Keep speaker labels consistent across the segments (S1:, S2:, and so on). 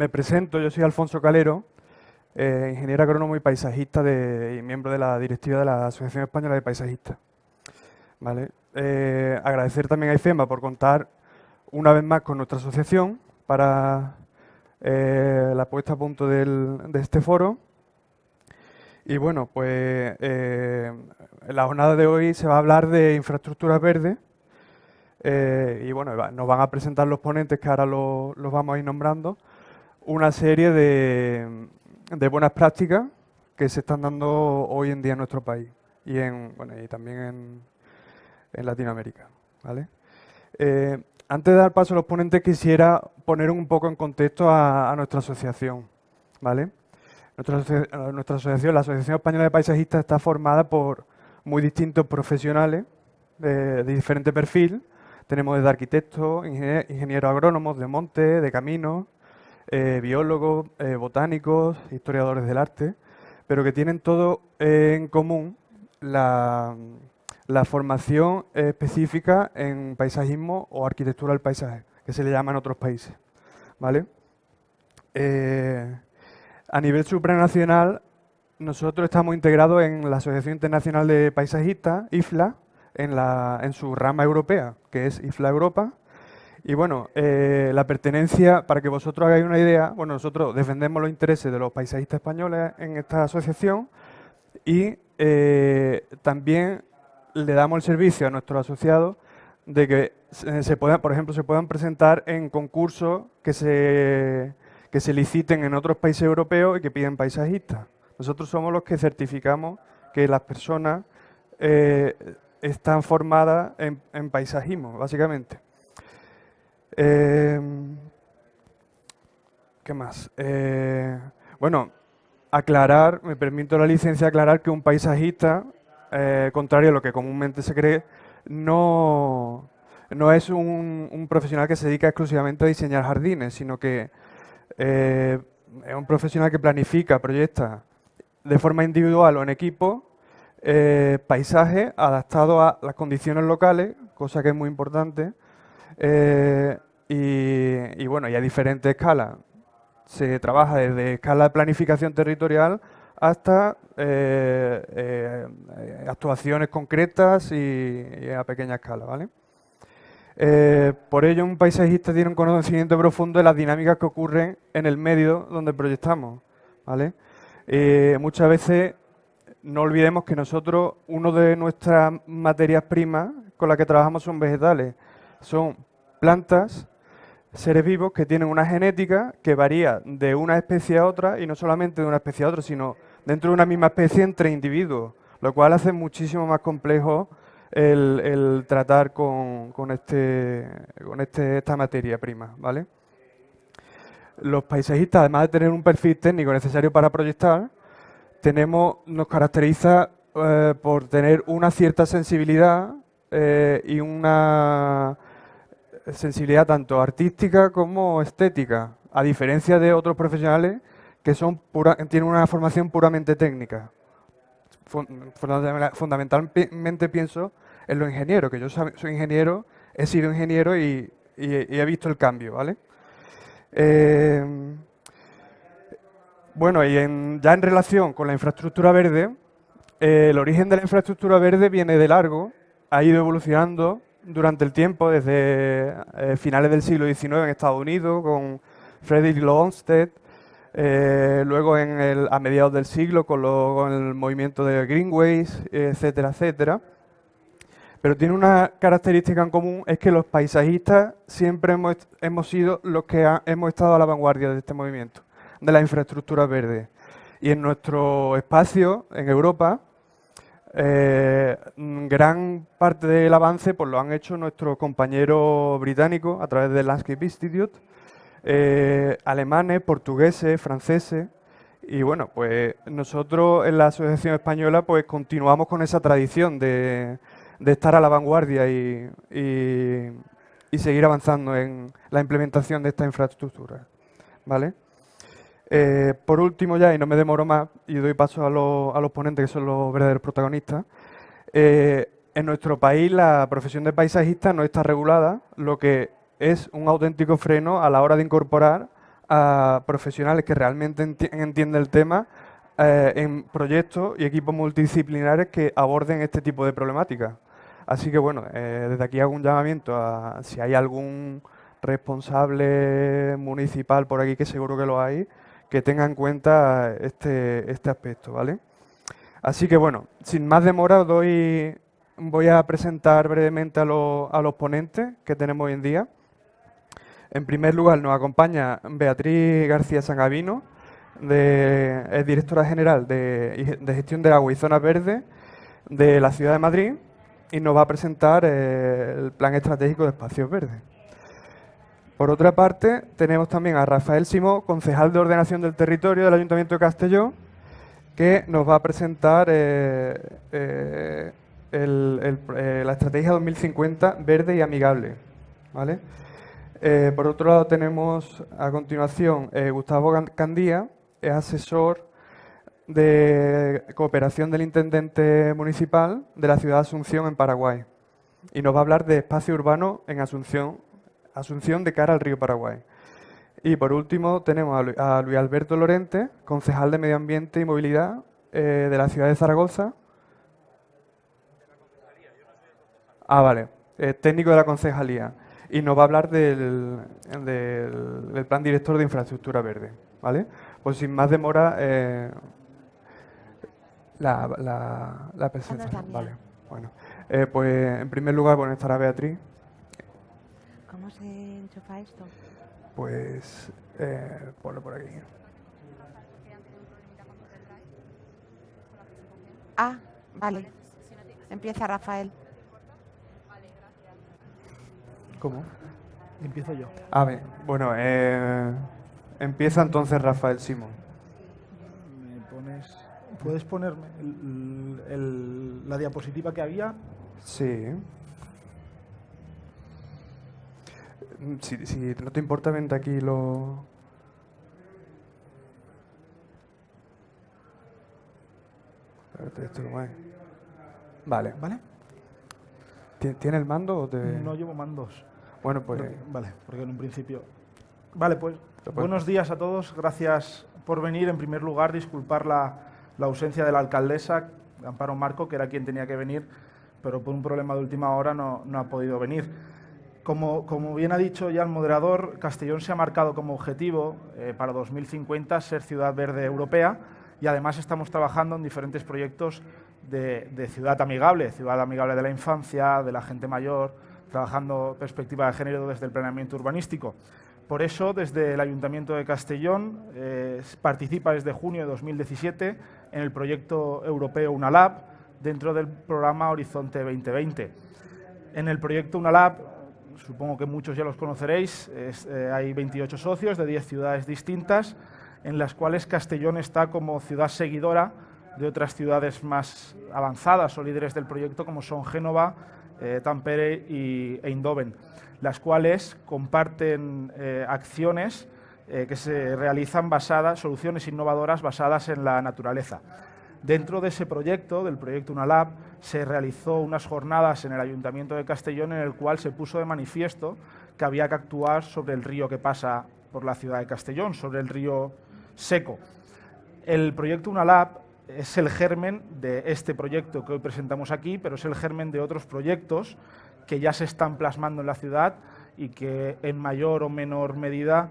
S1: Me presento, yo soy Alfonso Calero, ingeniero agrónomo y paisajista y miembro de la directiva de la Asociación Española de Paisajistas. ¿Vale? Agradecer también a IFEMA por contar una vez más con nuestra asociación para la puesta a punto de este foro. Y bueno, pues en la jornada de hoy se va a hablar de infraestructuras verdes. Y bueno, nos van a presentar los ponentes que ahora los vamos a ir nombrando, una serie de buenas prácticas que se están dando hoy en día en nuestro país y, y también en Latinoamérica. ¿Vale? Antes de dar paso a los ponentes, quisiera poner un poco en contexto a nuestra asociación. ¿Vale? Nuestra asociación, la Asociación Española de Paisajistas, está formada por muy distintos profesionales de diferente perfil. Tenemos desde arquitectos, ingenieros agrónomos de monte, de caminos, biólogos, botánicos, historiadores del arte, pero que tienen todo en común la formación específica en paisajismo o arquitectura del paisaje, que se le llama en otros países. ¿Vale? A nivel supranacional, nosotros estamos integrados en la Asociación Internacional de Paisajistas, IFLA, en su rama europea, que es IFLA Europa. Y bueno, la pertenencia, para que vosotros hagáis una idea, bueno, nosotros defendemos los intereses de los paisajistas españoles en esta asociación y también le damos el servicio a nuestros asociados de que por ejemplo, se puedan presentar en concursos que se liciten en otros países europeos y que piden paisajistas. Nosotros somos los que certificamos que las personas están formadas en paisajismo, básicamente. ¿Qué más? Bueno, me permito la licencia aclarar que un paisajista, contrario a lo que comúnmente se cree, no es un profesional que se dedica exclusivamente a diseñar jardines, sino que es un profesional que planifica, proyecta de forma individual o en equipo paisajes adaptados a las condiciones locales, cosa que es muy importante. Y bueno, y a diferentes escalas. Se trabaja desde escala de planificación territorial hasta actuaciones concretas y a pequeña escala, ¿vale? Por ello, un paisajista tiene un conocimiento profundo de las dinámicas que ocurren en el medio donde proyectamos, ¿vale? Muchas veces no olvidemos que nosotros, una de nuestras materias primas con las que trabajamos son vegetales, son plantas, seres vivos que tienen una genética que varía de una especie a otra, y no solamente de una especie a otra, sino dentro de una misma especie entre individuos, lo cual hace muchísimo más complejo el tratar con esta materia prima, ¿vale? Los paisajistas, además de tener un perfil técnico necesario para proyectar, nos caracteriza por tener una cierta sensibilidad y una sensibilidad tanto artística como estética, a diferencia de otros profesionales que tienen una formación puramente técnica. Fundamentalmente pienso en los ingenieros, que yo soy ingeniero, he sido ingeniero y he visto el cambio, ¿vale? Bueno, y ya en relación con la infraestructura verde, el origen de la infraestructura verde viene de largo, ha ido evolucionando durante el tiempo, desde finales del siglo XIX en Estados Unidos, con Frederick Law Olmsted, luego a mediados del siglo con el movimiento de Greenways, etcétera, etcétera. Pero tiene una característica en común, es que los paisajistas siempre hemos sido los que hemos estado a la vanguardia de este movimiento, de la infraestructura verde. Y en nuestro espacio, en Europa, gran parte del avance pues lo han hecho nuestros compañeros británicos a través del Landscape Institute, alemanes, portugueses, franceses. Y bueno, pues nosotros en la Asociación Española pues continuamos con esa tradición de estar a la vanguardia y seguir avanzando en la implementación de esta infraestructura, ¿vale? Por último ya, y no me demoro más, y doy paso a los ponentes que son los verdaderos protagonistas, en nuestro país la profesión de paisajista no está regulada, lo que es un auténtico freno a la hora de incorporar a profesionales que realmente entienden el tema en proyectos y equipos multidisciplinares que aborden este tipo de problemáticas. Así que bueno, desde aquí hago un llamamiento a si hay algún responsable municipal por aquí, que seguro que lo hay, que tenga en cuenta este aspecto, ¿vale? Así que bueno, sin más demora voy a presentar brevemente a los ponentes que tenemos hoy en día. En primer lugar nos acompaña Beatriz García Sangavino, es directora general de Gestión del Agua y Zonas Verdes de la Ciudad de Madrid y nos va a presentar el Plan Estratégico de Espacios Verdes. Por otra parte, tenemos también a Rafael Simó, concejal de Ordenación del Territorio del Ayuntamiento de Castellón, que nos va a presentar la Estrategia 2050 Verde y Amigable, ¿vale? Por otro lado tenemos a continuación Gustavo Candía, es asesor de cooperación del Intendente Municipal de la ciudad de Asunción en Paraguay y nos va a hablar de espacio urbano en Asunción de cara al río Paraguay. Y por último tenemos a Luis Alberto Lorente, concejal de Medio Ambiente y Movilidad de la ciudad de Zaragoza. Ah, vale, técnico de la concejalía. Y nos va a hablar del Plan Director de Infraestructura Verde, ¿vale? Pues sin más demora, la presentación, vale. Bueno, pues en primer lugar, bueno, estará Beatriz.
S2: ¿Cómo se enchufa esto?
S1: Pues, ponlo por aquí.
S2: Ah, vale. Empieza Rafael.
S1: ¿Cómo?
S3: Empiezo yo.
S1: A ver, bueno, empieza entonces Rafael Simón.
S3: ¿Puedes ponerme la diapositiva que había?
S1: Sí. Si no te importa, vente aquí lo... Espérate, esto lo Vale.
S3: ¿Vale?
S1: ¿Tiene el mando o te...?
S3: No llevo mandos.
S1: Bueno, pues...
S3: Vale, porque en un principio... Vale, pues buenos días a todos. Gracias por venir. En primer lugar, disculpar la ausencia de la alcaldesa, Amparo Marco, que era quien tenía que venir, pero por un problema de última hora no ha podido venir. Como bien ha dicho ya el moderador, Castellón se ha marcado como objetivo para 2050 ser ciudad verde europea y además estamos trabajando en diferentes proyectos de ciudad amigable de la infancia, de la gente mayor, trabajando perspectiva de género desde el planeamiento urbanístico. Por eso, desde el Ayuntamiento de Castellón participa desde junio de 2017 en el proyecto europeo UNALAB dentro del programa Horizonte 2020. En el proyecto UNALAB, supongo que muchos ya los conoceréis, hay 28 socios de 10 ciudades distintas, en las cuales Castellón está como ciudad seguidora de otras ciudades más avanzadas o líderes del proyecto, como son Génova, Tampere e Eindhoven, las cuales comparten acciones que se realizan soluciones innovadoras basadas en la naturaleza. Dentro de ese proyecto, del proyecto UNALAB, se realizó unas jornadas en el Ayuntamiento de Castellón en el cual se puso de manifiesto que había que actuar sobre el río que pasa por la ciudad de Castellón, sobre el río Seco. El proyecto UNALAB es el germen de este proyecto que hoy presentamos aquí, pero es el germen de otros proyectos que ya se están plasmando en la ciudad y que en mayor o menor medida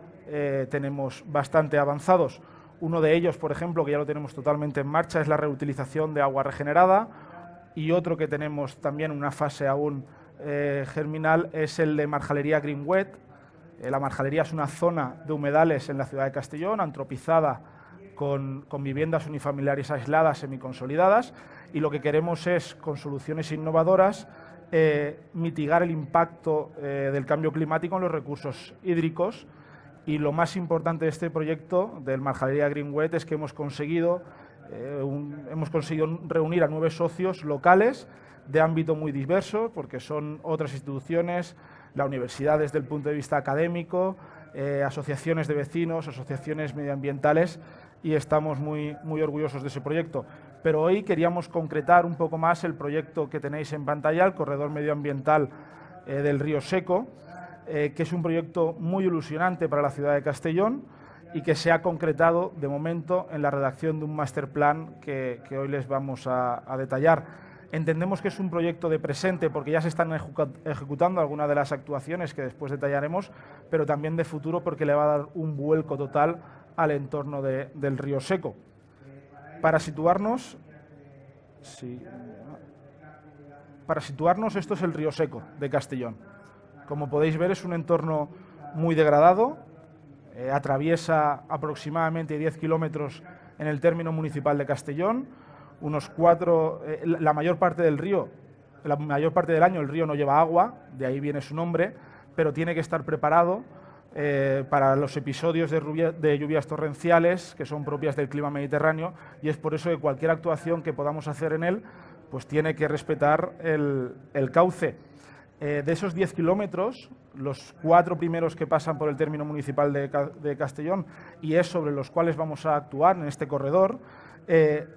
S3: tenemos bastante avanzados. Uno de ellos, por ejemplo, que ya lo tenemos totalmente en marcha, es la reutilización de agua regenerada, y otro que tenemos también en una fase aún germinal es el de Marjalería Green Wet. La Marjalería es una zona de humedales en la ciudad de Castellón, antropizada con viviendas unifamiliares aisladas, semiconsolidadas, y lo que queremos es, con soluciones innovadoras, mitigar el impacto del cambio climático en los recursos hídricos. Y lo más importante de este proyecto del Marjalería Green Wet es que hemos conseguido reunir a 9 socios locales de ámbito muy diverso, porque son otras instituciones, la universidad desde el punto de vista académico, asociaciones de vecinos, asociaciones medioambientales, y estamos muy orgullosos de ese proyecto. Pero hoy queríamos concretar un poco más el proyecto que tenéis en pantalla, el corredor medioambiental del río Seco, que es un proyecto muy ilusionante para la ciudad de Castellón y que se ha concretado de momento en la redacción de un master plan que hoy les vamos a detallar. Entendemos que es un proyecto de presente porque ya se están ejecutando algunas de las actuaciones que después detallaremos, pero también de futuro porque le va a dar un vuelco total al entorno del río Seco. Para situarnos, esto es el río Seco de Castellón. Como podéis ver, es un entorno muy degradado, atraviesa aproximadamente 10 kilómetros en el término municipal de Castellón, unos 4, la mayor parte del río, la mayor parte del año el río no lleva agua, de ahí viene su nombre, pero tiene que estar preparado para los episodios de lluvias torrenciales que son propias del clima mediterráneo, y es por eso que cualquier actuación que podamos hacer en él pues tiene que respetar el cauce. De esos 10 kilómetros, los 4 primeros que pasan por el término municipal de Castellón, y es sobre los cuales vamos a actuar en este corredor,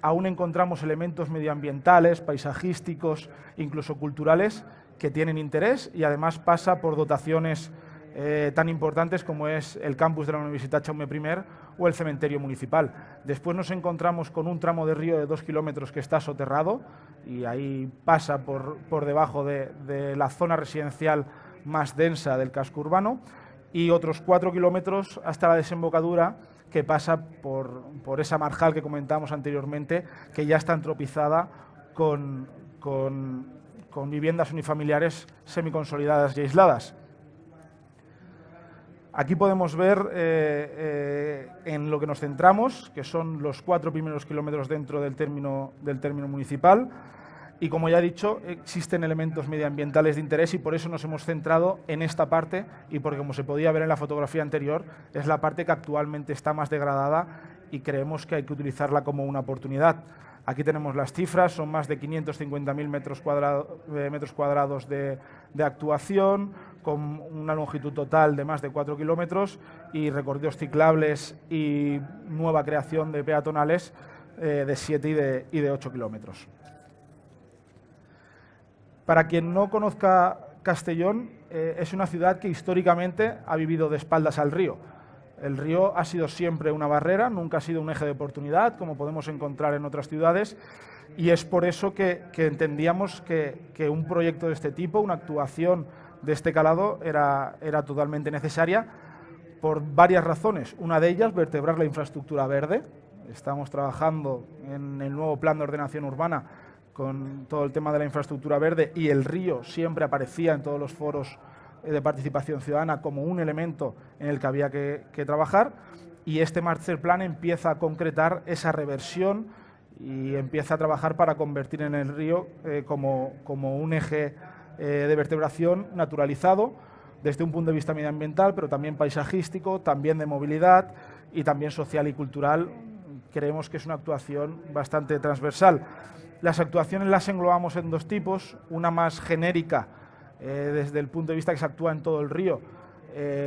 S3: aún encontramos elementos medioambientales, paisajísticos, incluso culturales, que tienen interés, y además pasa por dotaciones tan importantes como es el campus de la Universitat Jaume I o el cementerio municipal. Después nos encontramos con un tramo de río de 2 kilómetros que está soterrado, y ahí pasa por debajo de la zona residencial más densa del casco urbano, y otros 4 kilómetros hasta la desembocadura, que pasa por esa marjal que comentábamos anteriormente, que ya está antropizada con viviendas unifamiliares semiconsolidadas y aisladas. Aquí podemos ver en lo que nos centramos, que son los 4 primeros kilómetros dentro del término municipal, y como ya he dicho, existen elementos medioambientales de interés, y por eso nos hemos centrado en esta parte, y porque, como se podía ver en la fotografía anterior, es la parte que actualmente está más degradada y creemos que hay que utilizarla como una oportunidad. Aquí tenemos las cifras, son más de 550.000 metros cuadrados de actuación, con una longitud total de más de 4 kilómetros y recorridos ciclables y nueva creación de peatonales de 7 y de 8 kilómetros. Para quien no conozca Castellón, es una ciudad que históricamente ha vivido de espaldas al río. El río ha sido siempre una barrera, nunca ha sido un eje de oportunidad, como podemos encontrar en otras ciudades, y es por eso que entendíamos que un proyecto de este tipo, una actuación de este calado, era totalmente necesaria por varias razones. Una de ellas, vertebrar la infraestructura verde. Estamos trabajando en el nuevo plan de ordenación urbana con todo el tema de la infraestructura verde, y el río siempre aparecía en todos los foros de participación ciudadana como un elemento en el que había que trabajar, y este master plan empieza a concretar esa reversión y empieza a trabajar para convertir en el río como un eje de vertebración naturalizado desde un punto de vista medioambiental, pero también paisajístico, también de movilidad y también social y cultural. Creemos que es una actuación bastante transversal. Las actuaciones las englobamos en 2 tipos, una más genérica, desde el punto de vista que se actúa en todo el río,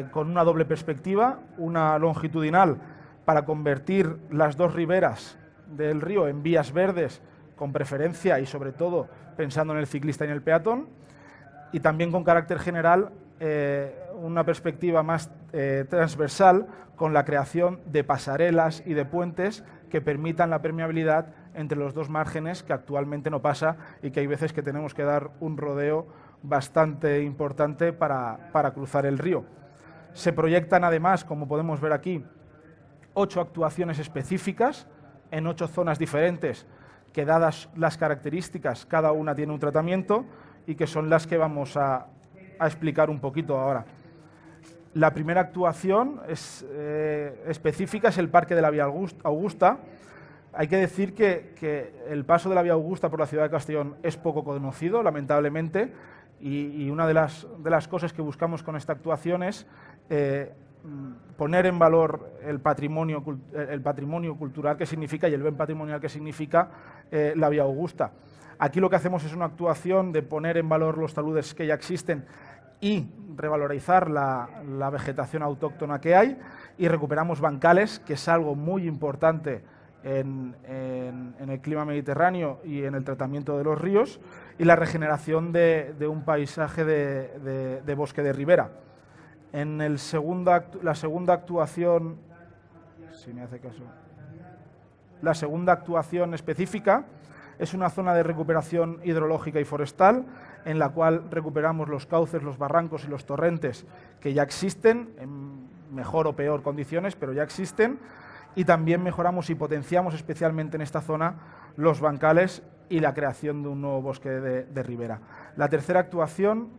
S3: con una doble perspectiva, una longitudinal para convertir las 2 riberas del río en vías verdes, con preferencia y sobre todo pensando en el ciclista y en el peatón, y también con carácter general una perspectiva más transversal, con la creación de pasarelas y de puentes que permitan la permeabilidad entre los 2 márgenes, que actualmente no pasa y que hay veces que tenemos que dar un rodeo bastante importante para cruzar el río. Se proyectan además, como podemos ver aquí, 8 actuaciones específicas en 8 zonas diferentes, que dadas las características, cada una tiene un tratamiento, y que son las que vamos a explicar un poquito ahora. La primera actuación específica es el Parque de la Vía Augusta. Hay que decir que el paso de la Vía Augusta por la ciudad de Castellón es poco conocido, lamentablemente, y una de las cosas que buscamos con esta actuación es poner en valor el patrimonio cultural que significa y el bien patrimonial que significa la Vía Augusta. Aquí lo que hacemos es una actuación de poner en valor los taludes que ya existen y revalorizar la vegetación autóctona que hay, y recuperamos bancales, que es algo muy importante en el clima mediterráneo y en el tratamiento de los ríos, y la regeneración de un paisaje de bosque de ribera. En la segunda actuación si me hace caso. La segunda actuación específica es una zona de recuperación hidrológica y forestal, en la cual recuperamos los cauces, los barrancos y los torrentes que ya existen, en mejor o peor condiciones, pero ya existen, y también mejoramos y potenciamos especialmente en esta zona los bancales y la creación de un nuevo bosque de ribera. La tercera actuación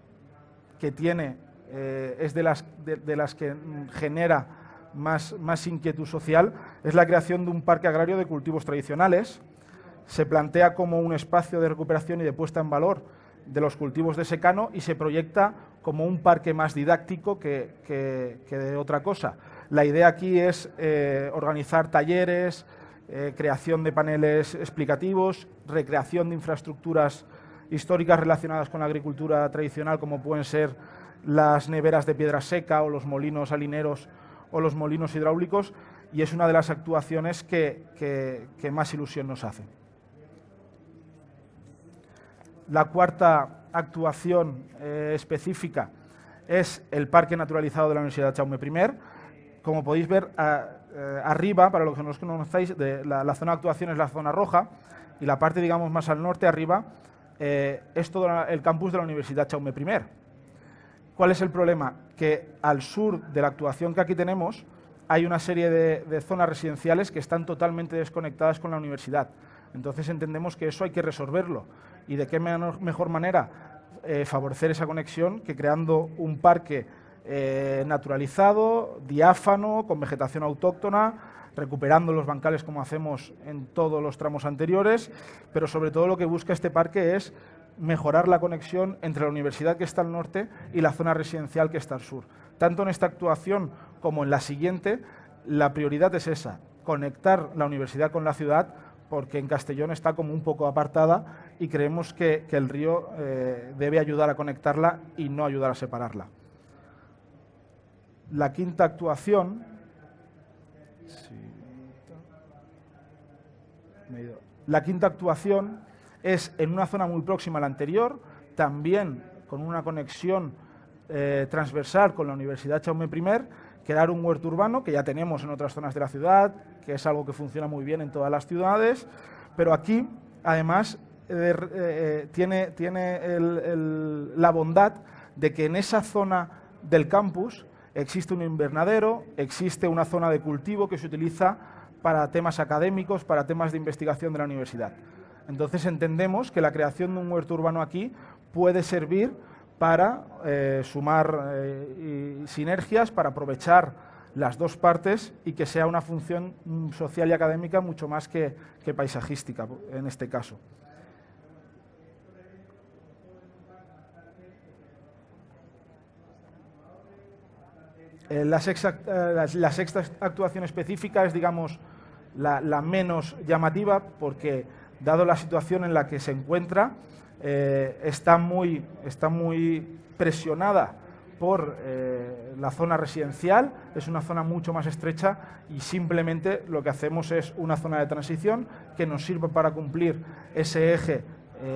S3: que tiene es de las que genera más inquietud social, es la creación de un parque agrario de cultivos tradicionales. Se plantea como un espacio de recuperación y de puesta en valor de los cultivos de secano y se proyecta como un parque más didáctico que de otra cosa. La idea aquí es organizar talleres, creación de paneles explicativos, recreación de infraestructuras históricas relacionadas con la agricultura tradicional, como pueden ser las neveras de piedra seca o los molinos halineros o los molinos hidráulicos, y es una de las actuaciones que más ilusión nos hace. La cuarta actuación específica es el Parque Naturalizado de la Universidad Jaume I. Como podéis ver, arriba, para los que no os conocéis, la zona de actuación es la zona roja, y la parte, digamos, más al norte, arriba, es todo el campus de la Universidad Jaume I. ¿Cuál es el problema? Que al sur de la actuación que aquí tenemos hay una serie de zonas residenciales que están totalmente desconectadas con la universidad. Entonces entendemos que eso hay que resolverlo. ¿Y de qué mejor manera favorecer esa conexión que creando un parque naturalizado, diáfano, con vegetación autóctona, recuperando los bancales como hacemos en todos los tramos anteriores, pero sobre todo lo que busca este parque es mejorar la conexión entre la universidad que está al norte y la zona residencial que está al sur. Tanto en esta actuación como en la siguiente, la prioridad es esa, conectar la universidad con la ciudad, porque en Castellón está como un poco apartada y creemos que el río debe ayudar a conectarla y no ayudar a separarla. La quinta actuación... La quinta actuación es en una zona muy próxima a la anterior, también con una conexión transversal con la Universidad Jaume I, crear un huerto urbano que ya tenemos en otras zonas de la ciudad, que es algo que funciona muy bien en todas las ciudades, pero aquí, además, tiene la bondad de que en esa zona del campus existe un invernadero, existe una zona de cultivo que se utiliza para temas académicos, para temas de investigación de la universidad. Entonces entendemos que la creación de un huerto urbano aquí puede servir para sumar sinergias, para aprovechar las dos partes y que sea una función social y académica mucho más que paisajística en este caso. La sexta actuación específica es, digamos, la menos llamativa porque, dado la situación en la que se encuentra, está muy presionada por la zona residencial, es una zona mucho más estrecha y simplemente lo que hacemos es una zona de transición que nos sirve para cumplir ese eje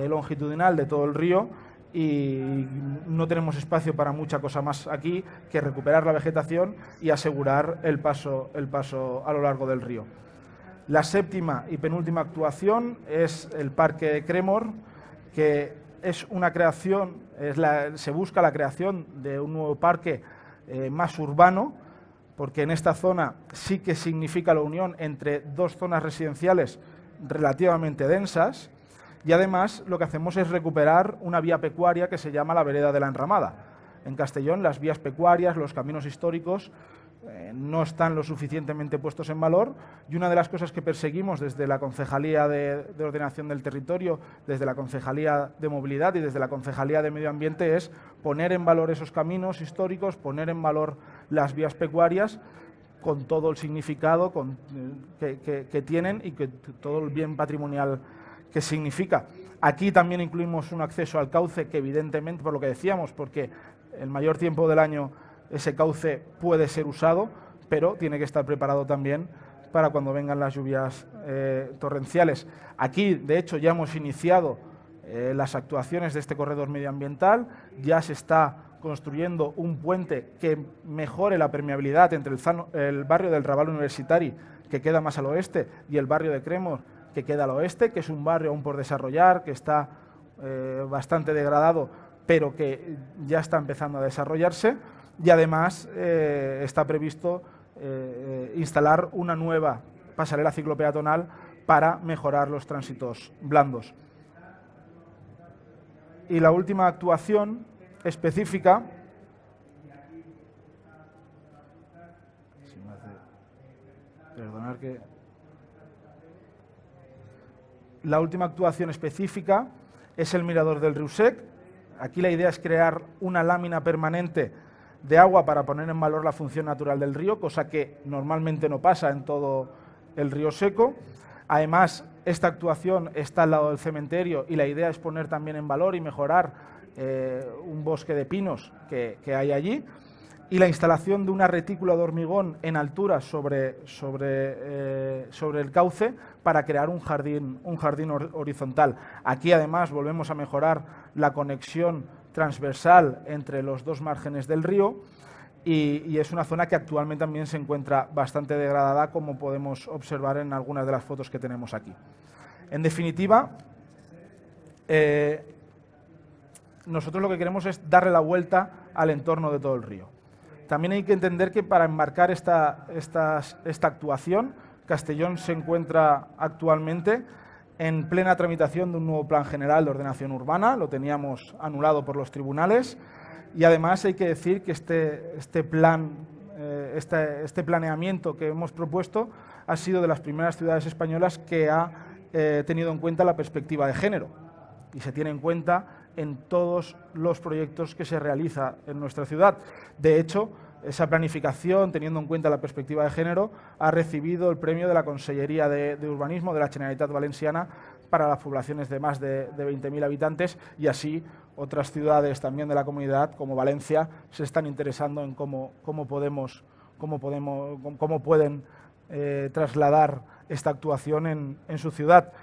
S3: longitudinal de todo el río, y no tenemos espacio para mucha cosa más aquí que recuperar la vegetación y asegurar el paso a lo largo del río. La séptima y penúltima actuación es el Parque de Cremor, que es una creación, se busca la creación de un nuevo parque más urbano, porque en esta zona sí que significa la unión entre dos zonas residenciales relativamente densas, y además lo que hacemos es recuperar una vía pecuaria que se llama la Vereda de la Enramada. En Castellón las vías pecuarias, los caminos históricos no están lo suficientemente puestos en valor, y una de las cosas que perseguimos desde la Concejalía de Ordenación del Territorio, desde la Concejalía de Movilidad y desde la Concejalía de Medio Ambiente es poner en valor esos caminos históricos, poner en valor las vías pecuarias con todo el significado que tienen y que todo el bien patrimonial que significa. Aquí también incluimos un acceso al cauce que, evidentemente, por lo que decíamos, porque el mayor tiempo del año ese cauce puede ser usado, pero tiene que estar preparado también para cuando vengan las lluvias torrenciales. Aquí, de hecho, ya hemos iniciado las actuaciones de este corredor medioambiental, ya se está construyendo un puente que mejore la permeabilidad entre el barrio del Raval Universitari que queda más al oeste, y el barrio de Cremor, que queda al oeste, que es un barrio aún por desarrollar, que está bastante degradado, pero que ya está empezando a desarrollarse, y además está previsto instalar una nueva pasarela ciclopeatonal para mejorar los tránsitos blandos. Y la última actuación específica, la última actuación específica es el mirador del riu Sec. Aquí la idea es crear una lámina permanente de agua para poner en valor la función natural del río, cosa que normalmente no pasa en todo el río Seco. Además, esta actuación está al lado del cementerio y la idea es poner también en valor y mejorar un bosque de pinos que hay allí, y la instalación de una retícula de hormigón en altura sobre el cauce para crear un jardín horizontal. Aquí, además, volvemos a mejorar la conexión transversal entre los dos márgenes del río, y es una zona que actualmente también se encuentra bastante degradada, como podemos observar en algunas de las fotos que tenemos aquí. En definitiva, nosotros lo que queremos es darle la vuelta al entorno de todo el río. También hay que entender que para enmarcar esta actuación, Castellón se encuentra actualmente en plena tramitación de un nuevo plan general de ordenación urbana. Lo teníamos anulado por los tribunales, y además hay que decir que este planeamiento que hemos propuesto ha sido de las primeras ciudades españolas que ha tenido en cuenta la perspectiva de género, y se tiene en cuenta en todos los proyectos que se realiza en nuestra ciudad. De hecho, esa planificación, teniendo en cuenta la perspectiva de género, ha recibido el premio de la Consellería de Urbanismo de la Generalitat Valenciana para las poblaciones de más de 20.000 habitantes, y así otras ciudades también de la comunidad, como Valencia, se están interesando en cómo pueden trasladar esta actuación en su ciudad.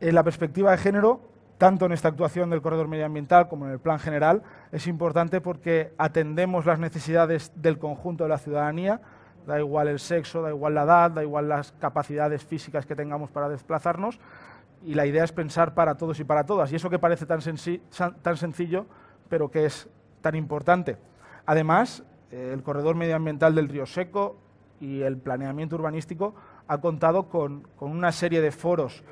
S3: En la perspectiva de género, tanto en esta actuación del corredor medioambiental como en el plan general, es importante porque atendemos las necesidades del conjunto de la ciudadanía. Da igual el sexo, da igual la edad, da igual las capacidades físicas que tengamos para desplazarnos, y la idea es pensar para todos y para todas, y eso que parece tan sencillo, pero que es tan importante. Además, el corredor medioambiental del río Seco y el planeamiento urbanístico ha contado con una serie de foros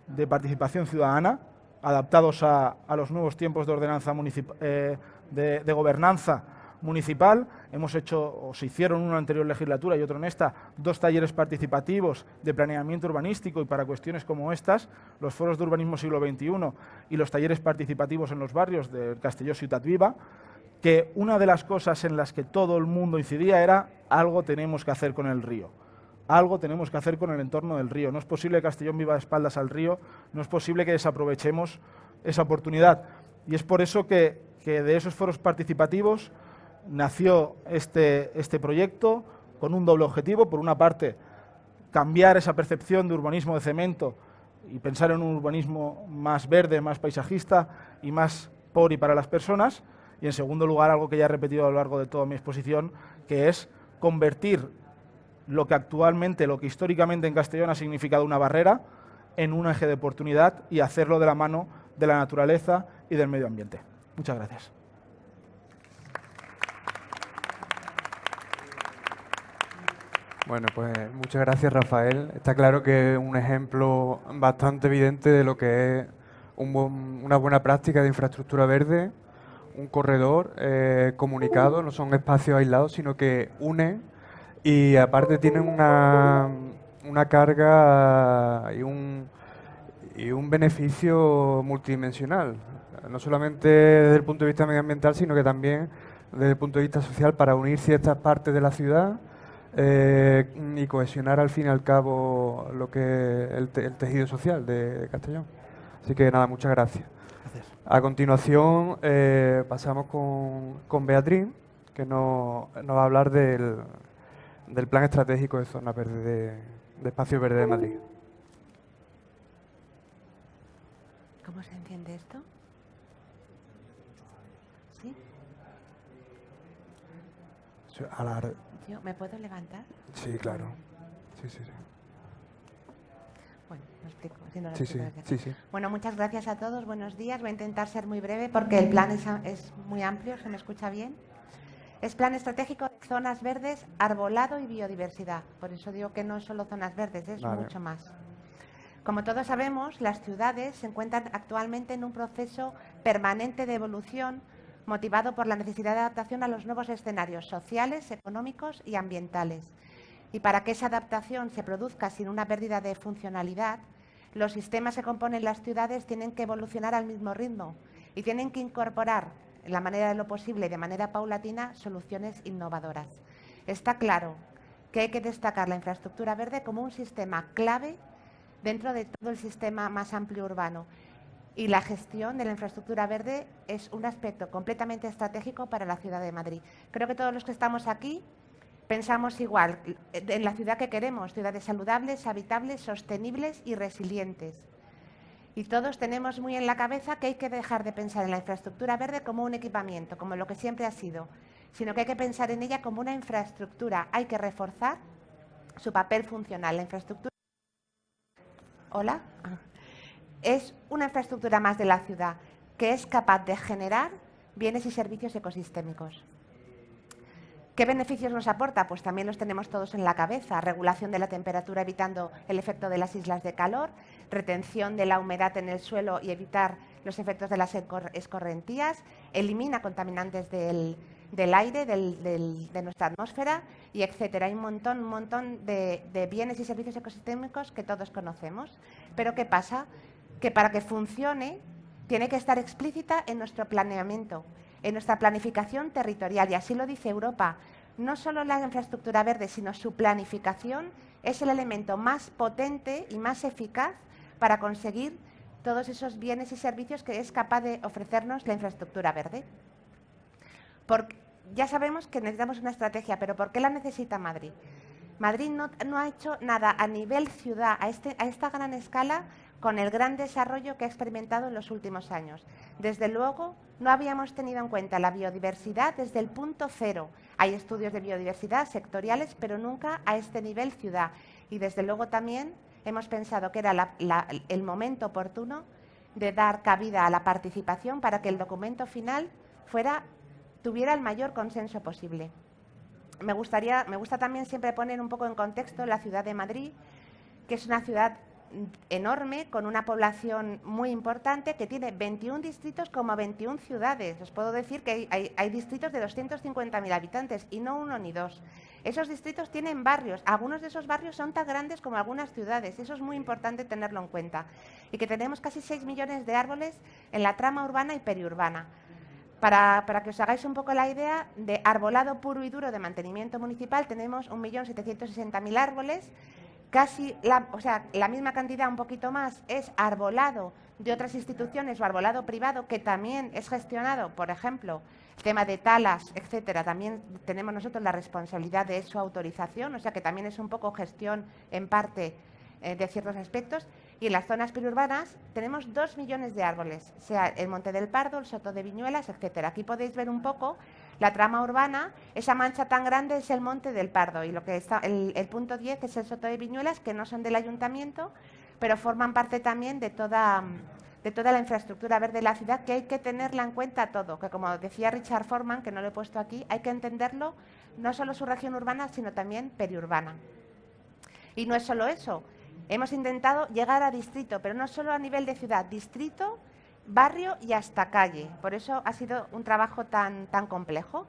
S3: de participación ciudadana adaptados a los nuevos tiempos de ordenanza de gobernanza municipal. Hemos hecho, o se hicieron en una anterior legislatura y otro en esta, 2 talleres participativos de planeamiento urbanístico, y para cuestiones como estas, los foros de urbanismo siglo XXI y los talleres participativos en los barrios de Castelló Ciutat Viva, que una de las cosas en las que todo el mundo incidía era: algo tenemos que hacer con el río. Algo tenemos que hacer con el entorno del río. No es posible que Castellón viva de espaldas al río, no es posible que desaprovechemos esa oportunidad. Y es por eso que de esos foros participativos nació este proyecto, con un doble objetivo. Por una parte, cambiar esa percepción de urbanismo de cemento y pensar en un urbanismo más verde, más paisajista y más por y para las personas. Y en segundo lugar, algo que ya he repetido a lo largo de toda mi exposición, que es convertir lo que históricamente en Castellón ha significado una barrera en un eje de oportunidad, y hacerlo de la mano de la naturaleza y del medio ambiente. Muchas gracias.
S1: Bueno, pues muchas gracias, Rafael. Está claro que es un ejemplo bastante evidente de lo que es una buena práctica de infraestructura verde, un corredor comunicado, no son espacios aislados, sino que une. Y aparte tienen una carga y un beneficio multidimensional, no solamente desde el punto de vista medioambiental, sino que también desde el punto de vista social, para unir ciertas partes de la ciudad y cohesionar al fin y al cabo lo que es el tejido social de Castellón. Así que nada, muchas gracias. A continuación pasamos con Beatriz, que nos va a hablar del Plan Estratégico de Zonas Verdes de Espacio Verde de Madrid.
S2: ¿Cómo se enciende esto? ¿Sí?
S1: A la...
S2: ¿Me puedo levantar?
S1: Sí, claro. Sí, sí, sí.
S2: Bueno, lo explico. Si no lo
S1: Sí,
S2: explico
S1: sí,
S2: desde
S1: sí,
S2: aquí.
S1: sí.
S2: Bueno, muchas gracias a todos. Buenos días. Voy a intentar ser muy breve porque el plan es muy amplio. ¿Se me escucha bien? Es plan estratégico de zonas verdes, arbolado y biodiversidad. Por eso digo que no es solo zonas verdes, es
S1: Vale.
S2: mucho más. Como todos sabemos, las ciudades se encuentran actualmente en un proceso permanente de evolución motivado por la necesidad de adaptación a los nuevos escenarios sociales, económicos y ambientales. Y para que esa adaptación se produzca sin una pérdida de funcionalidad, los sistemas que componen las ciudades tienen que evolucionar al mismo ritmo y tienen que incorporar, en la manera de lo posible y de manera paulatina, soluciones innovadoras. Está claro que hay que destacar la infraestructura verde como un sistema clave dentro de todo el sistema más amplio urbano. Y la gestión de la infraestructura verde es un aspecto completamente estratégico para la ciudad de Madrid. Creo que todos los que estamos aquí pensamos igual en la ciudad que queremos, ciudades saludables, habitables, sostenibles y resilientes. Y todos tenemos muy en la cabeza que hay que dejar de pensar en la infraestructura verde como un equipamiento, como lo que siempre ha sido, sino que hay que pensar en ella como una infraestructura. Hay que reforzar su papel funcional. La infraestructura... ¿Hola? Es una infraestructura más de la ciudad que es capaz de generar bienes y servicios ecosistémicos. ¿Qué beneficios nos aporta? Pues también los tenemos todos en la cabeza. Regulación de la temperatura evitando el efecto de las islas de calor, retención de la humedad en el suelo y evitar los efectos de las escorrentías, elimina contaminantes del aire, de nuestra atmósfera, y etcétera. Hay un montón de bienes y servicios ecosistémicos que todos conocemos. Pero ¿qué pasa? Que para que funcione tiene que estar explícita en nuestro planeamiento, en nuestra planificación territorial, y así lo dice Europa. No solo la infraestructura verde, sino su planificación es el elemento más potente y más eficaz para conseguir todos esos bienes y servicios que es capaz de ofrecernos la infraestructura verde. Porque ya sabemos que necesitamos una estrategia, pero ¿por qué la necesita Madrid? Madrid no ha hecho nada a nivel ciudad, a esta gran escala, con el gran desarrollo que ha experimentado en los últimos años. Desde luego, no habíamos tenido en cuenta la biodiversidad desde el punto cero. Hay estudios de biodiversidad sectoriales, pero nunca a este nivel ciudad. Y desde luego también hemos pensado que era el momento oportuno de dar cabida a la participación para que el documento final tuviera el mayor consenso posible. Me gusta también siempre poner un poco en contexto la ciudad de Madrid, que es una ciudad enorme, con una población muy importante, que tiene 21 distritos como 21 ciudades. Os puedo decir que hay distritos de 250.000 habitantes y no uno ni dos. Esos distritos tienen barrios. Algunos de esos barrios son tan grandes como algunas ciudades. Eso es muy importante tenerlo en cuenta. Y que tenemos casi 6 millones de árboles en la trama urbana y periurbana. Para que os hagáis un poco la idea, de arbolado puro y duro de mantenimiento municipal tenemos 1.760.000 árboles. Casi la misma cantidad, un poquito más, es arbolado de otras instituciones o arbolado privado, que también es gestionado, por ejemplo, el tema de talas, etcétera. También tenemos nosotros la responsabilidad de su autorización, o sea que también es un poco gestión en parte de ciertos aspectos. Y en las zonas periurbanas tenemos 2 millones de árboles, sea el Monte del Pardo, el Soto de Viñuelas, etcétera. Aquí podéis ver un poco la trama urbana. Esa mancha tan grande es el Monte del Pardo, y lo que está el punto 10 es el Soto de Viñuelas, que no son del ayuntamiento, pero forman parte también de toda la infraestructura verde de la ciudad, que hay que tenerla en cuenta todo, que como decía Richard Foreman, que no lo he puesto aquí, hay que entenderlo no solo su región urbana, sino también periurbana. Y no es solo eso. Hemos intentado llegar a distrito, pero no solo a nivel de ciudad, distrito, barrio y hasta calle. Por eso ha sido un trabajo tan complejo.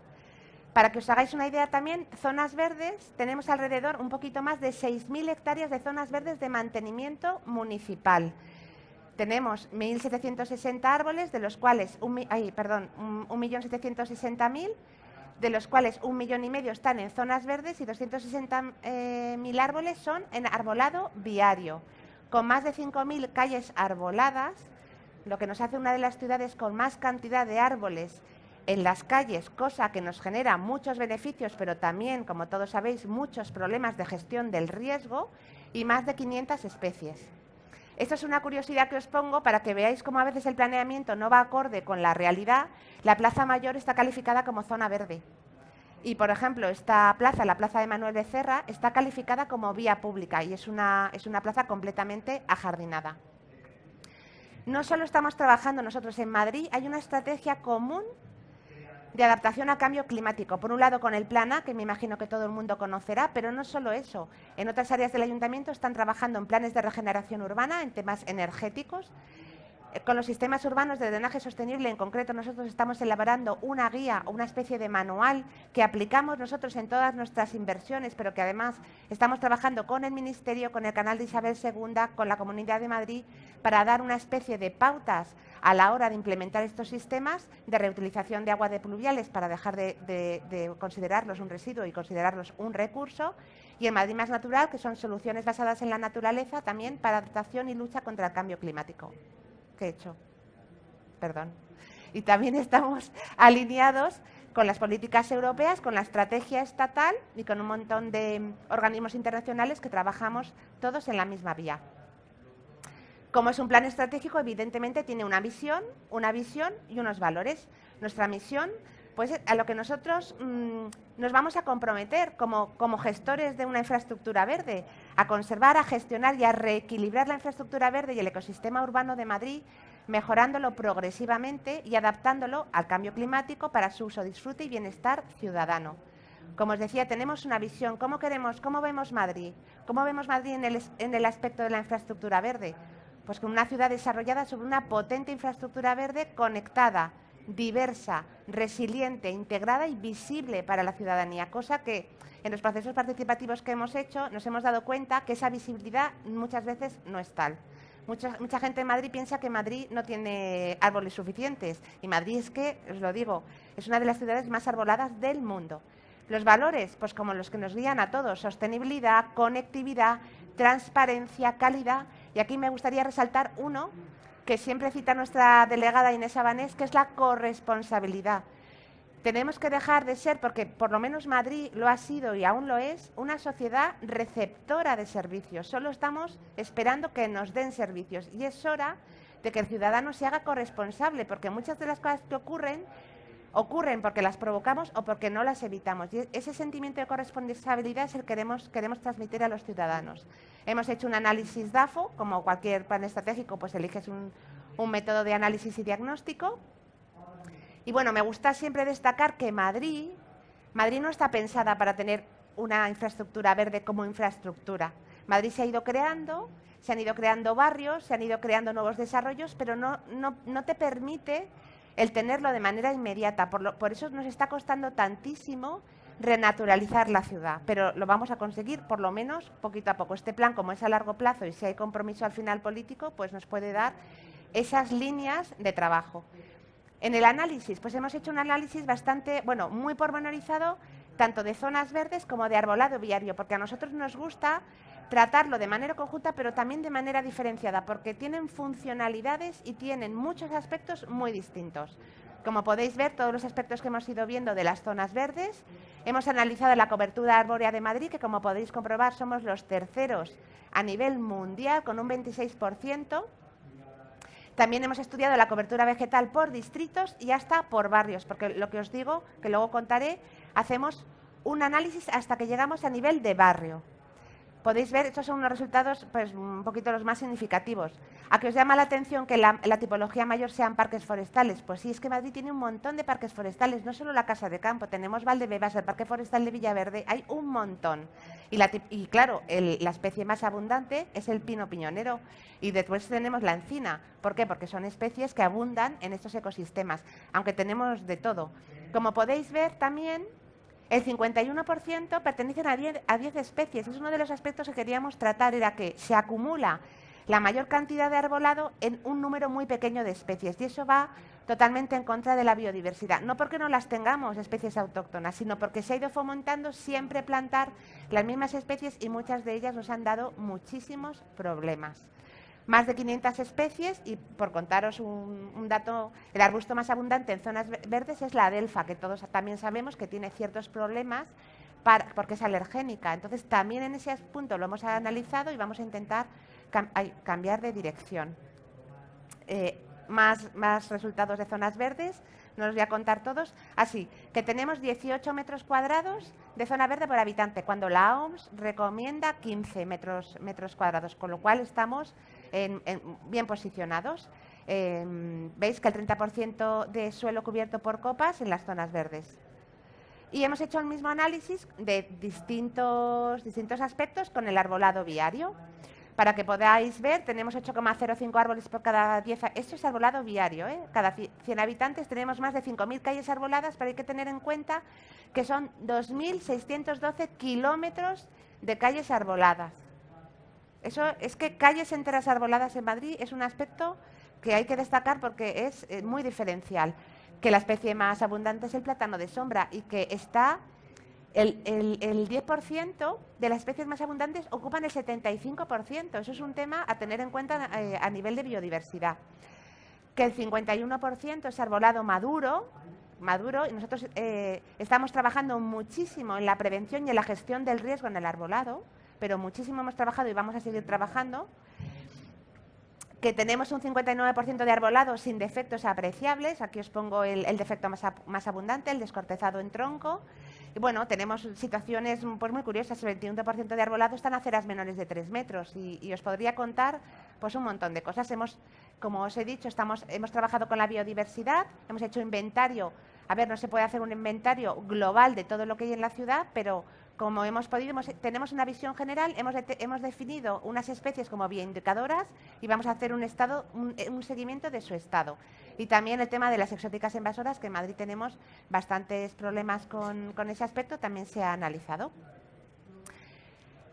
S2: Para que os hagáis una idea también, zonas verdes, tenemos alrededor un poquito más de 6.000 hectáreas de zonas verdes de mantenimiento municipal. Tenemos 1.760 árboles, de los cuales 1.760.000, de los cuales 1,5 millones están en zonas verdes, y 260.000 árboles son en arbolado viario, con más de 5.000 calles arboladas, lo que nos hace una de las ciudades con más cantidad de árboles en las calles, cosa que nos genera muchos beneficios, pero también, como todos sabéis, muchos problemas de gestión del riesgo, y más de 500 especies. Esto es una curiosidad que os pongo para que veáis cómo a veces el planeamiento no va acorde con la realidad. La Plaza Mayor está calificada como zona verde. Y, por ejemplo, esta plaza, la plaza de Manuel Becerra, está calificada como vía pública y es una plaza completamente ajardinada. No solo estamos trabajando nosotros en Madrid, hay una estrategia común de adaptación al cambio climático. Por un lado, con el Plan A, que me imagino que todo el mundo conocerá, pero no solo eso. En otras áreas del ayuntamiento están trabajando en planes de regeneración urbana, en temas energéticos. Con los sistemas urbanos de drenaje sostenible, en concreto, nosotros estamos elaborando una guía, una especie de manual que aplicamos nosotros en todas nuestras inversiones, pero que además estamos trabajando con el Ministerio, con el Canal de Isabel II, con la Comunidad de Madrid, para dar una especie de pautas a la hora de implementar estos sistemas de reutilización de agua de pluviales para dejar de considerarlos un residuo y considerarlos un recurso. Y en Madrid Más Natural, que son soluciones basadas en la naturaleza, también para adaptación y lucha contra el cambio climático. ¿Qué he hecho? Perdón. Y también estamos alineados con las políticas europeas, con la estrategia estatal y con un montón de organismos internacionales que trabajamos todos en la misma vía. Como es un plan estratégico, evidentemente tiene una visión y unos valores. Nuestra misión, pues a lo que nosotros nos vamos a comprometer como gestores de una infraestructura verde, a conservar, a gestionar y a reequilibrar la infraestructura verde y el ecosistema urbano de Madrid, mejorándolo progresivamente y adaptándolo al cambio climático para su uso, disfrute y bienestar ciudadano. Como os decía, tenemos una visión. ¿Cómo vemos Madrid? ¿Cómo vemos Madrid en el aspecto de la infraestructura verde? Pues con una ciudad desarrollada sobre una potente infraestructura verde conectada, diversa, resiliente, integrada y visible para la ciudadanía, cosa que en los procesos participativos que hemos hecho nos hemos dado cuenta que esa visibilidad muchas veces no es tal. Mucha gente en Madrid piensa que Madrid no tiene árboles suficientes y Madrid es que, os lo digo, es una de las ciudades más arboladas del mundo. Los valores, pues como los que nos guían a todos, sostenibilidad, conectividad, transparencia, calidad. Y aquí me gustaría resaltar uno que siempre cita nuestra delegada Inés Abanés, que es la corresponsabilidad. Tenemos que dejar de ser, porque por lo menos Madrid lo ha sido y aún lo es, una sociedad receptora de servicios. Solo estamos esperando que nos den servicios y es hora de que el ciudadano se haga corresponsable, porque muchas de las cosas que ocurren porque las provocamos o porque no las evitamos. Y ese sentimiento de corresponsabilidad es el que queremos transmitir a los ciudadanos. Hemos hecho un análisis DAFO, como cualquier plan estratégico, pues eliges un método de análisis y diagnóstico. Y bueno, me gusta siempre destacar que Madrid no está pensada para tener una infraestructura verde como infraestructura. Madrid se han ido creando barrios, se han ido creando nuevos desarrollos, pero no te permite el tenerlo de manera inmediata. Por eso nos está costando tantísimo renaturalizar la ciudad, pero lo vamos a conseguir por lo menos poquito a poco. Este plan, como es a largo plazo y si hay compromiso al final político, pues nos puede dar esas líneas de trabajo. En el análisis, pues hemos hecho un análisis muy pormenorizado, tanto de zonas verdes como de arbolado viario, porque a nosotros nos gusta tratarlo de manera conjunta, pero también de manera diferenciada, porque tienen funcionalidades y tienen muchos aspectos muy distintos. Como podéis ver, todos los aspectos que hemos ido viendo de las zonas verdes, hemos analizado la cobertura arbórea de Madrid, que como podéis comprobar somos los terceros a nivel mundial, con un 26%. También hemos estudiado la cobertura vegetal por distritos y hasta por barrios, porque lo que os digo, que luego contaré, hacemos un análisis hasta que llegamos a nivel de barrio. Podéis ver, estos son unos resultados pues un poquito los más significativos. ¿A qué os llama la atención que la tipología mayor sean parques forestales? Pues sí, es que Madrid tiene un montón de parques forestales, no solo la Casa de Campo, tenemos Valdebebas, el Parque Forestal de Villaverde, hay un montón. Y claro, la especie más abundante es el pino piñonero y después tenemos la encina. ¿Por qué? Porque son especies que abundan en estos ecosistemas, aunque tenemos de todo. Como podéis ver también, el 51% pertenecen a 10 especies. Es uno de los aspectos que queríamos tratar, era que se acumula la mayor cantidad de arbolado en un número muy pequeño de especies y eso va totalmente en contra de la biodiversidad. No porque no las tengamos, especies autóctonas, sino porque se ha ido fomentando siempre plantar las mismas especies y muchas de ellas nos han dado muchísimos problemas. Más de 500 especies y, por contaros un dato, el arbusto más abundante en zonas verdes es la adelfa, que todos también sabemos que tiene ciertos problemas porque es alergénica. Entonces, también en ese punto lo hemos analizado y vamos a intentar cambiar de dirección. más resultados de zonas verdes, no los voy a contar todos. Así que tenemos 18 metros cuadrados de zona verde por habitante, cuando la OMS recomienda 15 metros cuadrados, con lo cual estamos bien posicionados. Veis que el 30% de suelo cubierto por copas en las zonas verdes. Y hemos hecho el mismo análisis de distintos aspectos con el arbolado viario. Para que podáis ver, tenemos 8,05 árboles por cada 10... Esto es arbolado viario, ¿eh? Cada 100 habitantes tenemos más de 5.000 calles arboladas, pero hay que tener en cuenta que son 2.612 kilómetros de calles arboladas. Eso es que calles enteras arboladas en Madrid es un aspecto que hay que destacar porque es muy diferencial. Que la especie más abundante es el plátano de sombra y que está... El 10% de las especies más abundantes ocupan el 75%. Eso es un tema a tener en cuenta a nivel de biodiversidad. Que el 51% es arbolado maduro, y nosotros estamos trabajando muchísimo en la prevención y en la gestión del riesgo en el arbolado, pero muchísimo hemos trabajado y vamos a seguir trabajando. Que tenemos un 59% de arbolado sin defectos apreciables. Aquí os pongo el defecto más abundante, el descortezado en tronco. Y bueno, tenemos situaciones pues muy curiosas. El 21% de arbolado están a aceras menores de 3 metros y os podría contar pues un montón de cosas. Como os he dicho, hemos trabajado con la biodiversidad, hemos hecho inventario. A ver, no se puede hacer un inventario global de todo lo que hay en la ciudad, pero como hemos podido, tenemos una visión general, hemos definido unas especies como bioindicadoras y vamos a hacer un seguimiento de su estado. Y también el tema de las exóticas invasoras, que en Madrid tenemos bastantes problemas con ese aspecto, también se ha analizado.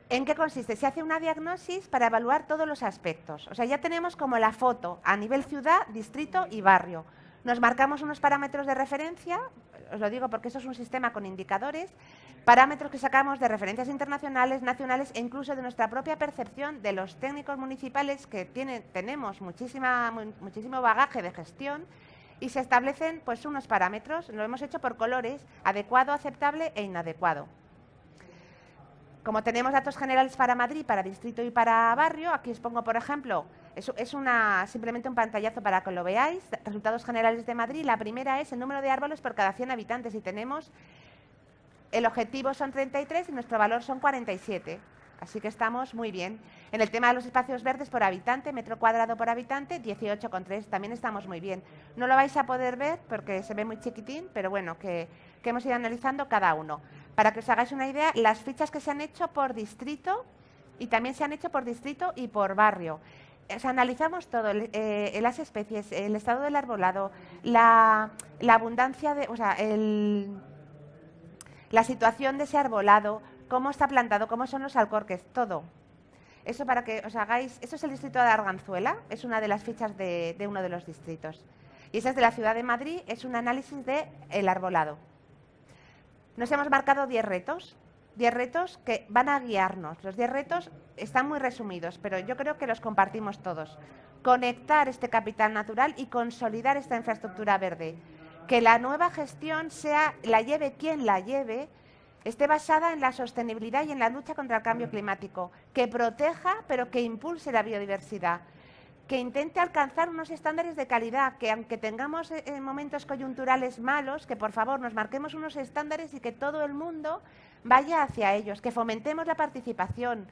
S2: ¿En qué consiste? Se hace una diagnosis para evaluar todos los aspectos. O sea, ya tenemos como la foto a nivel ciudad, distrito y barrio. Nos marcamos unos parámetros de referencia, os lo digo porque eso es un sistema con indicadores, parámetros que sacamos de referencias internacionales, nacionales e incluso de nuestra propia percepción de los técnicos municipales que tenemos muchísimo bagaje de gestión y se establecen pues unos parámetros, lo hemos hecho por colores, adecuado, aceptable e inadecuado. Como tenemos datos generales para Madrid, para distrito y para barrio, aquí os pongo, por ejemplo, es simplemente un pantallazo para que lo veáis, resultados generales de Madrid. La primera es el número de árboles por cada 100 habitantes y tenemos, el objetivo son 33 y nuestro valor son 47. Así que estamos muy bien. En el tema de los espacios verdes por habitante, metro cuadrado por habitante, 18,3. También estamos muy bien. No lo vais a poder ver porque se ve muy chiquitín, pero bueno, que hemos ido analizando cada uno. Para que os hagáis una idea, las fichas que se han hecho por distrito y también se han hecho por distrito y por barrio. O sea, analizamos todo, las especies, el estado del arbolado, la abundancia de... O sea, la situación de ese arbolado, cómo está plantado, cómo son los alcorques, todo. Eso para que os hagáis... Eso es el distrito de Arganzuela, es una de las fichas de uno de los distritos. Y esa es de la ciudad de Madrid, es un análisis del arbolado. Nos hemos marcado 10 retos que van a guiarnos. Los 10 retos están muy resumidos, pero yo creo que los compartimos todos. Conectar este capital natural y consolidar esta infraestructura verde. Que la nueva gestión la lleve quien la lleve, esté basada en la sostenibilidad y en la lucha contra el cambio climático. Que proteja, pero que impulse la biodiversidad. Que intente alcanzar unos estándares de calidad, que aunque tengamos momentos coyunturales malos, que por favor nos marquemos unos estándares y que todo el mundo vaya hacia ellos, que fomentemos la participación,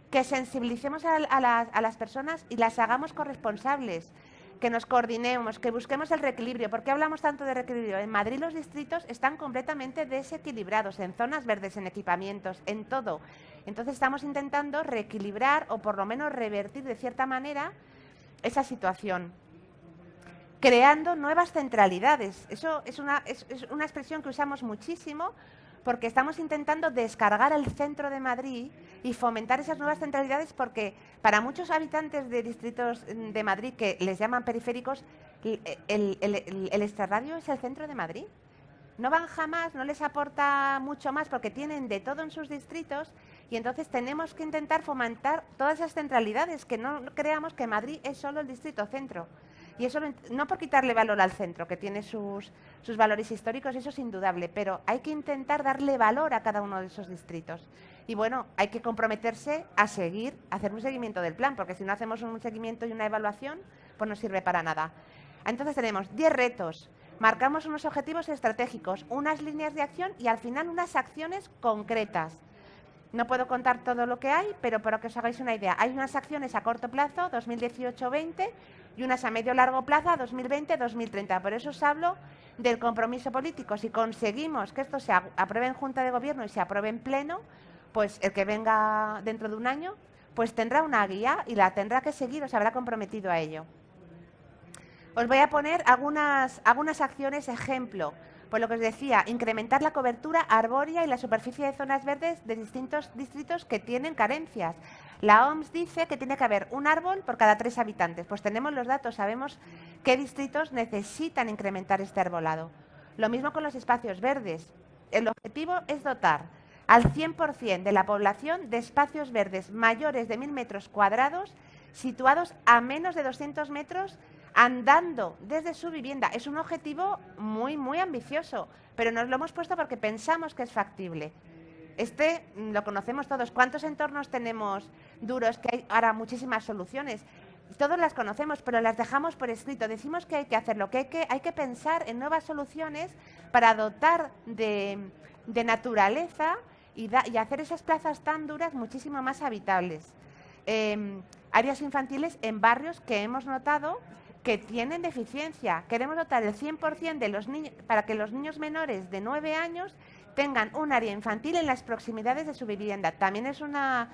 S2: que sensibilicemos a las personas y las hagamos corresponsables, que nos coordinemos, que busquemos el reequilibrio. ¿Por qué hablamos tanto de reequilibrio? En Madrid los distritos están completamente desequilibrados, en zonas verdes, en equipamientos, en todo. Entonces estamos intentando reequilibrar o por lo menos revertir de cierta manera esa situación, creando nuevas centralidades. Eso es una expresión que usamos muchísimo porque estamos intentando descargar el centro de Madrid y fomentar esas nuevas centralidades porque para muchos habitantes de distritos de Madrid que les llaman periféricos, el extrarradio es el centro de Madrid. No van jamás, no les aporta mucho más porque tienen de todo en sus distritos y entonces tenemos que intentar fomentar todas esas centralidades, que no creamos que Madrid es solo el distrito centro. Y eso no por quitarle valor al centro, que tiene sus valores históricos, eso es indudable, pero hay que intentar darle valor a cada uno de esos distritos. Y bueno, hay que comprometerse a hacer un seguimiento del plan, porque si no hacemos un seguimiento y una evaluación, pues pues no sirve para nada. Entonces tenemos 10 retos, marcamos unos objetivos estratégicos, unas líneas de acción y al final unas acciones concretas. No puedo contar todo lo que hay, pero para que os hagáis una idea, hay unas acciones a corto plazo, 2018-20, y unas a medio-largo plazo, 2020-2030. Por eso os hablo del compromiso político. Si conseguimos que esto se apruebe en Junta de Gobierno y se apruebe en Pleno, pues el que venga dentro de un año, pues tendrá una guía y la tendrá que seguir o se habrá comprometido a ello. Os voy a poner algunas acciones ejemplo. Pues lo que os decía, incrementar la cobertura arbórea y la superficie de zonas verdes de distintos distritos que tienen carencias. La OMS dice que tiene que haber un árbol por cada 3 habitantes. Pues tenemos los datos, sabemos qué distritos necesitan incrementar este arbolado. Lo mismo con los espacios verdes. El objetivo es dotar al 100% de la población de espacios verdes mayores de 1000 metros cuadrados situados a menos de 200 metros andando desde su vivienda. Es un objetivo muy, muy ambicioso, pero nos lo hemos puesto porque pensamos que es factible. Este lo conocemos todos. ¿Cuántos entornos tenemos duros? Que hay ahora muchísimas soluciones. Todos las conocemos, pero las dejamos por escrito. Decimos que hay que hacerlo, que hay que pensar en nuevas soluciones para dotar de naturaleza y hacer esas plazas tan duras muchísimo más habitables. Áreas infantiles en barrios que hemos notado que tienen deficiencia. Queremos dotar el 100% de los niños, para que los niños menores de 9 años tengan un área infantil en las proximidades de su vivienda. También es una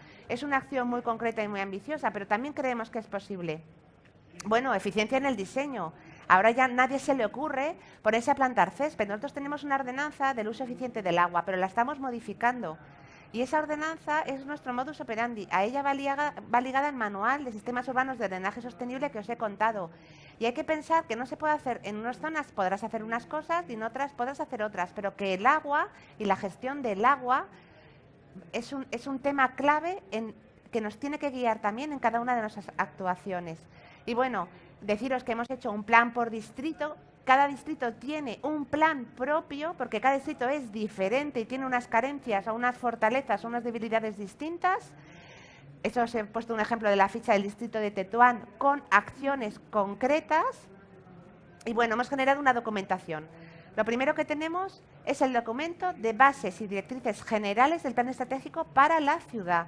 S2: acción muy concreta y muy ambiciosa, pero también creemos que es posible. Bueno, eficiencia en el diseño. Ahora ya nadie se le ocurre ponerse a plantar césped. Nosotros tenemos una ordenanza del uso eficiente del agua, pero la estamos modificando. Y esa ordenanza es nuestro modus operandi. A ella va ligada el manual de sistemas urbanos de drenaje sostenible que os he contado. Y hay que pensar que no se puede hacer, en unas zonas podrás hacer unas cosas y en otras podrás hacer otras, pero que el agua y la gestión del agua es un tema clave que nos tiene que guiar también en cada una de nuestras actuaciones. Y bueno, deciros que hemos hecho un plan por distrito. Cada distrito tiene un plan propio, porque cada distrito es diferente y tiene unas carencias o unas fortalezas o unas debilidades distintas. Eso os he puesto un ejemplo de la ficha del distrito de Tetuán con acciones concretas. Y bueno, hemos generado una documentación. Lo primero que tenemos es el documento de bases y directrices generales del plan estratégico para la ciudad.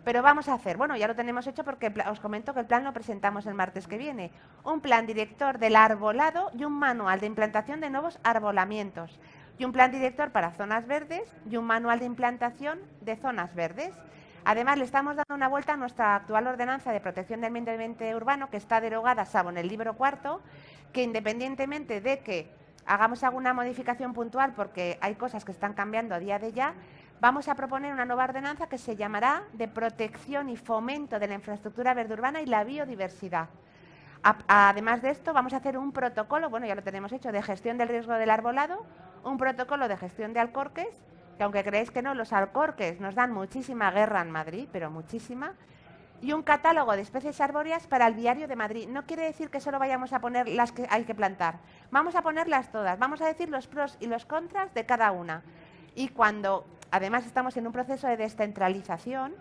S2: Pero vamos a hacer, bueno, ya lo tenemos hecho porque os comento que el plan lo presentamos el martes que viene. Un plan director del arbolado y un manual de implantación de nuevos arbolamientos. Y un plan director para zonas verdes y un manual de implantación de zonas verdes. Además, le estamos dando una vuelta a nuestra actual ordenanza de protección del medio ambiente urbano, que está derogada, salvo en el libro cuarto, que independientemente de que hagamos alguna modificación puntual, porque hay cosas que están cambiando a día de ya, vamos a proponer una nueva ordenanza que se llamará de protección y fomento de la infraestructura verde urbana y la biodiversidad. Además de esto, vamos a hacer un protocolo, bueno, ya lo tenemos hecho, de gestión del riesgo del arbolado, un protocolo de gestión de alcorques, que aunque creéis que no, los alcorques nos dan muchísima guerra en Madrid, pero muchísima, y un catálogo de especies arbóreas para el Viario de Madrid. No quiere decir que solo vayamos a poner las que hay que plantar, vamos a ponerlas todas, vamos a decir los pros y los contras de cada una. Y cuando, además, estamos en un proceso de descentralización,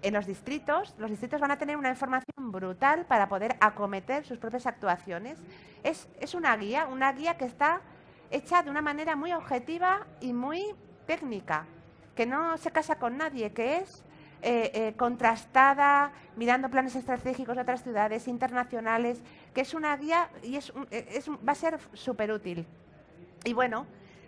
S2: en los distritos van a tener una información brutal para poder acometer sus propias actuaciones. Es una guía que está hecha de una manera muy objetiva y muy técnica, que no se casa con nadie, que es contrastada, mirando planes estratégicos de otras ciudades internacionales, que es una guía y va a ser súper útil. Y bueno,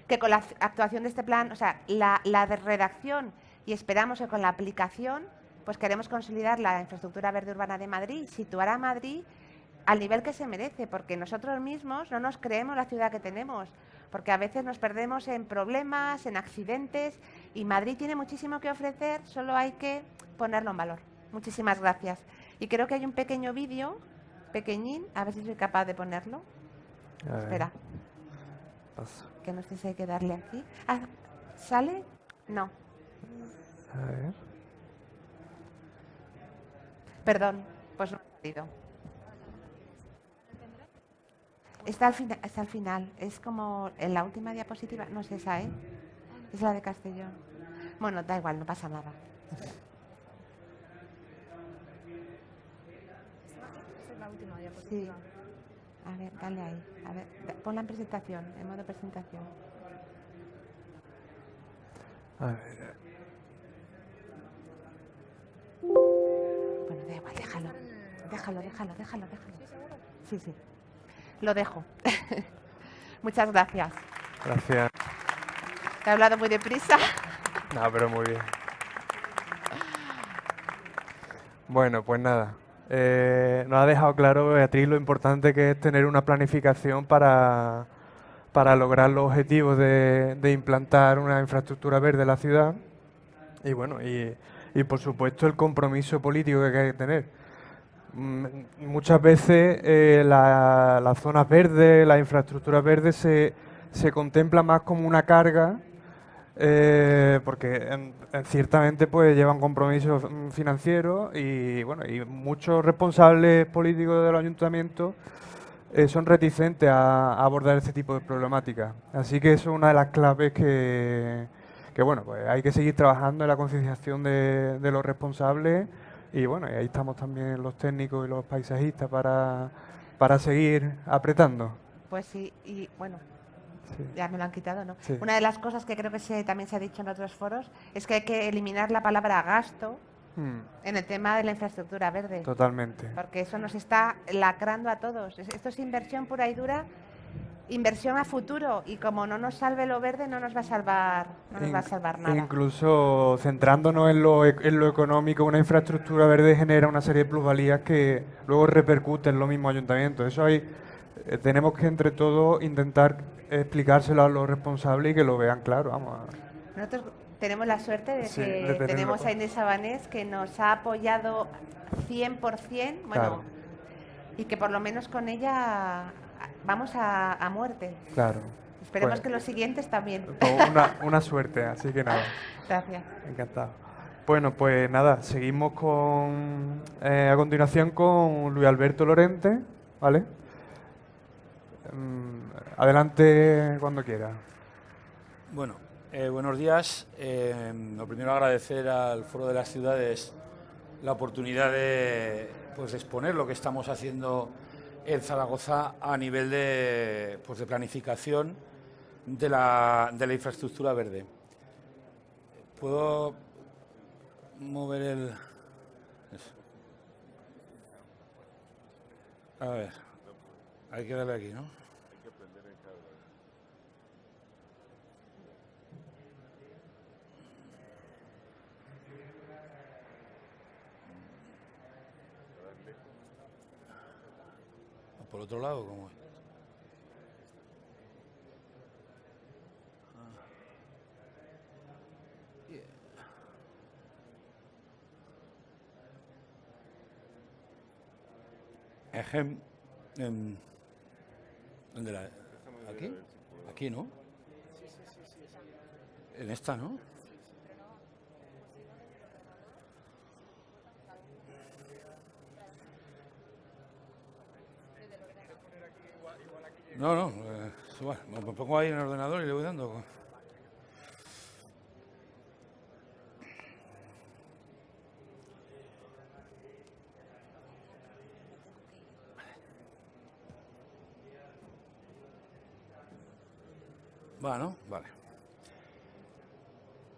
S2: que con la actuación de este plan, o sea, la redacción y esperamos que con la aplicación, pues queremos consolidar la infraestructura verde urbana de Madrid, situar a Madrid al nivel que se merece, porque nosotros mismos no nos creemos la ciudad que tenemos, porque a veces nos perdemos en problemas, en accidentes, y Madrid tiene muchísimo que ofrecer, solo hay que ponerlo en valor. Muchísimas gracias. Y creo que hay un pequeño vídeo, pequeñín, a ver si soy capaz de ponerlo. Espera.
S1: Paso.
S2: Que no sé si hay que darle aquí. Ah, ¿sale? No.
S1: A ver.
S2: Perdón, pues no ha salido. Está al final. Es como en la última diapositiva. No es esa, ¿eh? Es la de Castellón. Bueno, da igual, no pasa nada.
S4: Esa es la última diapositiva.
S2: Sí. A ver, dale ahí. A ver, ponla en presentación, en modo presentación.
S1: A ver.
S2: Bueno, da igual, déjalo. Déjalo. Sí, sí. Lo dejo. Muchas gracias.
S1: Gracias.
S2: Te he hablado muy deprisa.
S1: No, pero muy bien. Bueno, pues nada. Nos ha dejado claro, Beatriz, lo importante que es tener una planificación para lograr los objetivos de implantar una infraestructura verde en la ciudad. Y bueno, y por supuesto el compromiso político que hay que tener. Muchas veces las zonas verdes, las infraestructuras verdes se contemplan más como una carga porque ciertamente pues llevan compromisos financieros y bueno, y muchos responsables políticos de los ayuntamientos son reticentes a abordar este tipo de problemáticas. Así que eso es una de las claves que bueno, pues hay que seguir trabajando en la concienciación de los responsables y bueno, y ahí estamos también los técnicos y los paisajistas para seguir apretando.
S2: Pues sí, y bueno,
S1: Sí.
S2: ya me lo han quitado, ¿no?
S1: Sí.
S2: Una de las cosas que creo que también se ha dicho en otros foros es que hay que eliminar la palabra gasto en el tema de la infraestructura verde.
S1: Totalmente.
S2: Porque eso nos está lacrando a todos. Esto es inversión pura y dura, inversión a futuro. Y como no nos salve lo verde, no nos va a salvar nada.
S1: Incluso centrándonos en lo económico, una infraestructura verde genera una serie de plusvalías que luego repercuten en los mismos ayuntamientos. Eso tenemos que entre todos intentar explicárselo a los responsables y que lo vean claro. Vamos a...
S2: Nosotros tenemos la suerte de
S1: Sí,
S2: que
S1: de tenerlo.
S2: tenemos a Inés Sabanés, que nos ha apoyado 100%, bueno,
S1: Claro.
S2: y que por lo menos con ella vamos a muerte.
S1: Claro.
S2: Esperemos
S1: Pues,
S2: que los siguientes también.
S1: una suerte, así que nada.
S2: Gracias.
S1: Encantado. Bueno, pues nada, seguimos a continuación con Luis Alberto Lorente, ¿vale? Adelante cuando quiera.
S4: Bueno, buenos días. Lo primero agradecer al Foro de las Ciudades la oportunidad de exponer lo que estamos haciendo en Zaragoza a nivel de planificación de la infraestructura verde. ¿Puedo mover el...? Eso. A ver, hay que darle aquí, ¿no? ¿Por otro lado cómo es? ¿Dónde la...? ¿Aquí? Aquí, ¿no? En esta, ¿no? No, me pongo ahí en el ordenador y le voy dando. Bueno, vale.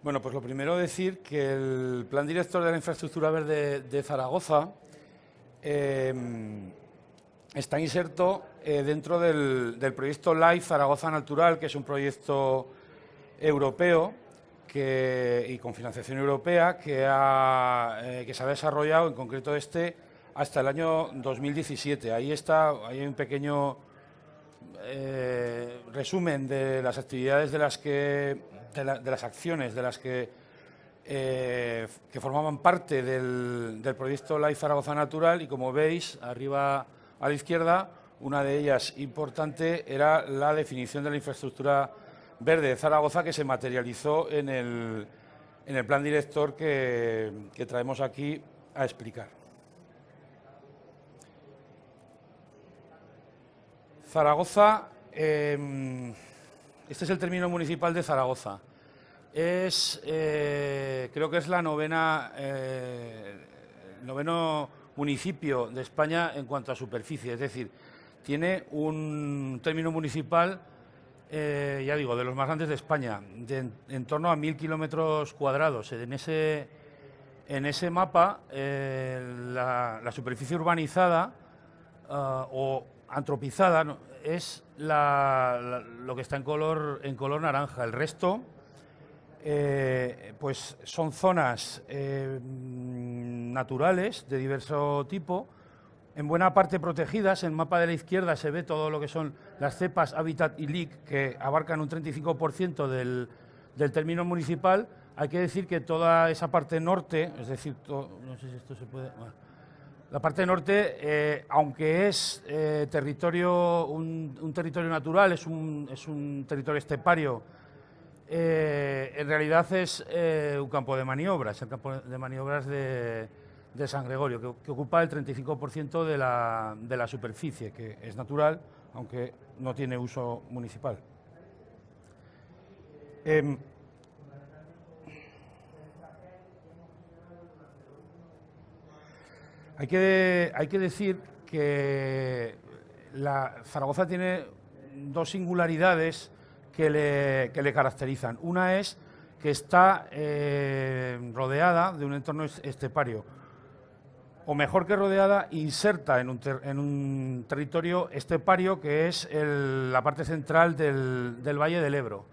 S4: Bueno, pues lo primero decir que el Plan Director de la Infraestructura Verde de Zaragoza está inserto dentro del proyecto LIFE Zaragoza Natural, que es un proyecto europeo y con financiación europea que se ha desarrollado, en concreto hasta el año 2017. Ahí hay un pequeño resumen de las actividades de las acciones de las que formaban parte del proyecto LIFE Zaragoza Natural, y como veis arriba a la izquierda, una de ellas importante era la definición de la infraestructura verde de Zaragoza, que se materializó en el plan director que traemos aquí a explicar. Zaragoza, este es el término municipal de Zaragoza. Creo que es el noveno municipio de España en cuanto a superficie, es decir, tiene un término municipal, ya digo, de los más grandes de España, en torno a 1.000 kilómetros cuadrados. En ese mapa, la superficie urbanizada o antropizada, ¿no?, es lo que está en color naranja. El resto, pues son zonas naturales de diverso tipo, en buena parte protegidas. En el mapa de la izquierda se ve todo lo que son las cepas, hábitat y LIC, que abarcan un 35% del término municipal. Hay que decir que toda esa parte norte, es decir, no sé si esto se puede... Bueno, la parte norte, aunque es un territorio natural, es un territorio estepario, en realidad es un campo de maniobras, el campo de maniobras de San Gregorio, que ocupa el 35% de la superficie, que es natural, aunque no tiene uso municipal. Hay que decir que Zaragoza tiene dos singularidades que le caracterizan. Una es que está rodeada de un entorno estepario, o mejor que rodeada, inserta en un territorio estepario que es la parte central del Valle del Ebro.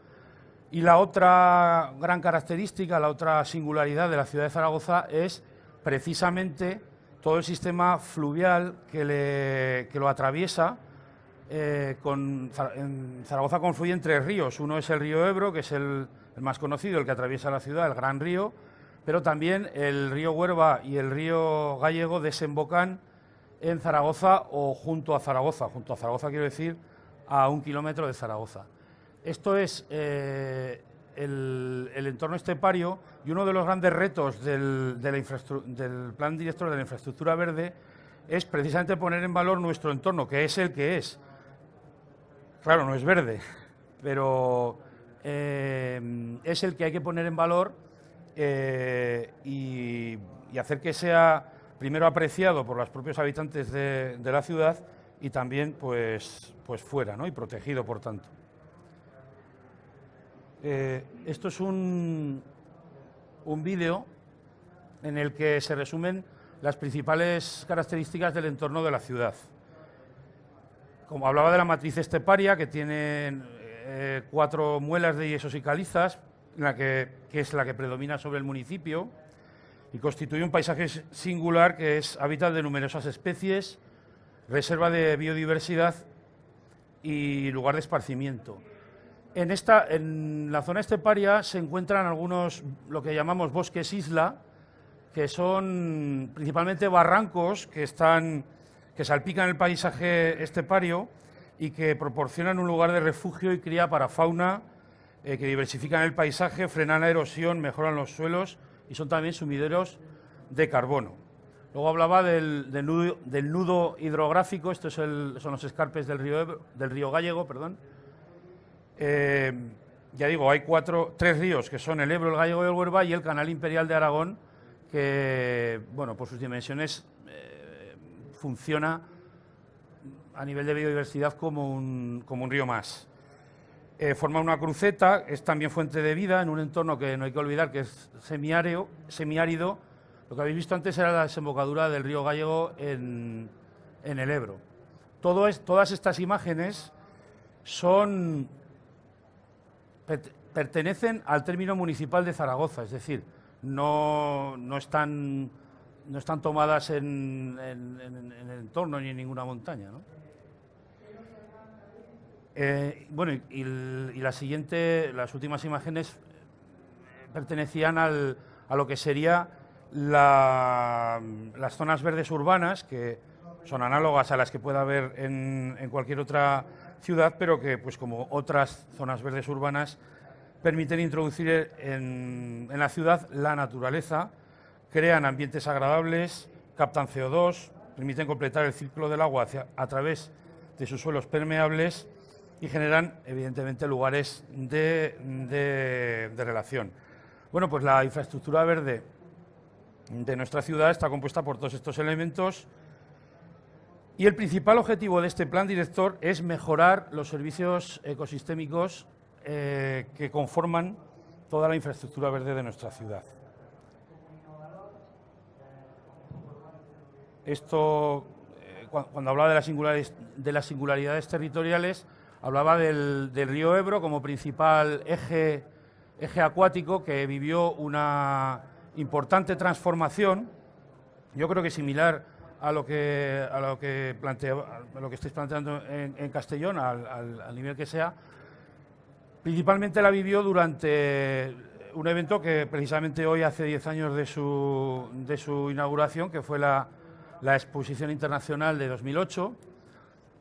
S4: Y la otra gran característica, la otra singularidad de la ciudad de Zaragoza es precisamente todo el sistema fluvial que lo atraviesa. En Zaragoza confluyen tres ríos. Uno es el río Ebro, que es el más conocido, el que atraviesa la ciudad, el gran río, pero también el río Huerva y el río Gállego desembocan en Zaragoza o junto a Zaragoza. Junto a Zaragoza quiero decir a 1 kilómetro de Zaragoza. Esto es el entorno estepario, y uno de los grandes retos del Plan Director de la Infraestructura Verde es precisamente poner en valor nuestro entorno, que es el que es. Claro, no es verde, pero es el que hay que poner en valor y hacer que sea primero apreciado por los propios habitantes de la ciudad y también pues fuera, ¿no?, y protegido, por tanto. Esto es un vídeo en el que se resumen las principales características del entorno de la ciudad. Como hablaba de la matriz esteparia, que tiene 4 muelas de yesos y calizas, que es la que predomina sobre el municipio, y constituye un paisaje singular que es hábitat de numerosas especies, reserva de biodiversidad y lugar de esparcimiento. En la zona esteparia se encuentran algunos, lo que llamamos bosques isla, que son principalmente barrancos que salpican el paisaje estepario y que proporcionan un lugar de refugio y cría para fauna, que diversifican el paisaje, frenan la erosión, mejoran los suelos y son también sumideros de carbono. Luego hablaba del nudo hidrográfico. Estos son los escarpes del río Gállego, perdón. Ya digo, hay 3 ríos, que son el Ebro, el Gállego y el Huerva, y el Canal Imperial de Aragón, que, bueno, por sus dimensiones funciona a nivel de biodiversidad como un río más. Forma una cruceta, es también fuente de vida en un entorno que no hay que olvidar que es semiárido. Lo que habéis visto antes era la desembocadura del río Gállego en el Ebro. Todas estas imágenes pertenecen al término municipal de Zaragoza, es decir, no están tomadas en el entorno ni en ninguna montaña, ¿no? Bueno, y las últimas imágenes pertenecían a lo que sería las zonas verdes urbanas, que son análogas a las que pueda haber en cualquier otra ciudad, pero que, pues como otras zonas verdes urbanas, permiten introducir en la ciudad la naturaleza, crean ambientes agradables, captan CO2, permiten completar el ciclo del agua a través de sus suelos permeables y generan, evidentemente, lugares de relación. Bueno, pues la infraestructura verde de nuestra ciudad está compuesta por todos estos elementos y el principal objetivo de este plan director es mejorar los servicios ecosistémicos que conforman toda la infraestructura verde de nuestra ciudad. Esto, cuando hablaba de las singularidades territoriales, hablaba del río Ebro como principal eje acuático que vivió una importante transformación, yo creo que similar a lo que estáis planteando en Castellón, al nivel que sea. Principalmente la vivió durante un evento que precisamente hoy hace 10 años de su inauguración, que fue la Exposición Internacional de 2008,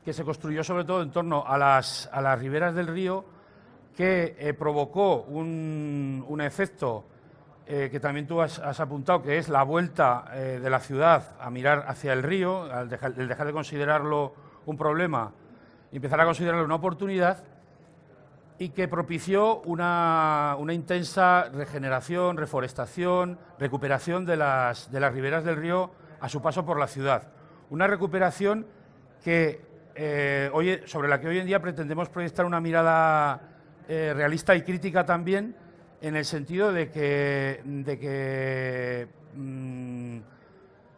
S4: que se construyó sobre todo en torno a las riberas del río, que provocó un efecto que también tú has apuntado, que es la vuelta de la ciudad a mirar hacia el río, el dejar de considerarlo un problema y empezar a considerarlo una oportunidad, y que propició una intensa regeneración, reforestación, recuperación de las riberas del río a su paso por la ciudad. Una recuperación que, sobre la que hoy en día pretendemos proyectar una mirada realista y crítica también, en el sentido de que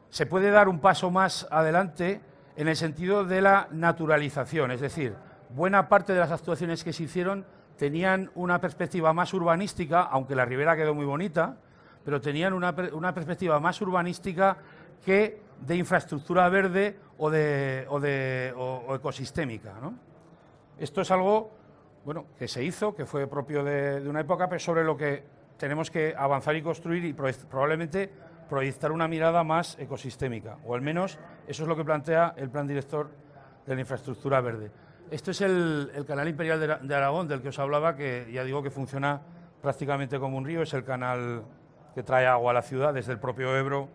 S4: se puede dar un paso más adelante en el sentido de la naturalización, es decir, buena parte de las actuaciones que se hicieron tenían una perspectiva más urbanística, aunque la ribera quedó muy bonita, pero tenían una perspectiva más urbanística que de infraestructura verde o ecosistémica, ¿no? Esto es algo, bueno, que se hizo, que fue propio de una época, pero sobre lo que tenemos que avanzar y construir y probablemente proyectar una mirada más ecosistémica, o al menos eso es lo que plantea el Plan Director de la Infraestructura Verde. Este es el canal imperial de Aragón, del que os hablaba, que ya digo que funciona prácticamente como un río, es el canal que trae agua a la ciudad desde el propio Ebro,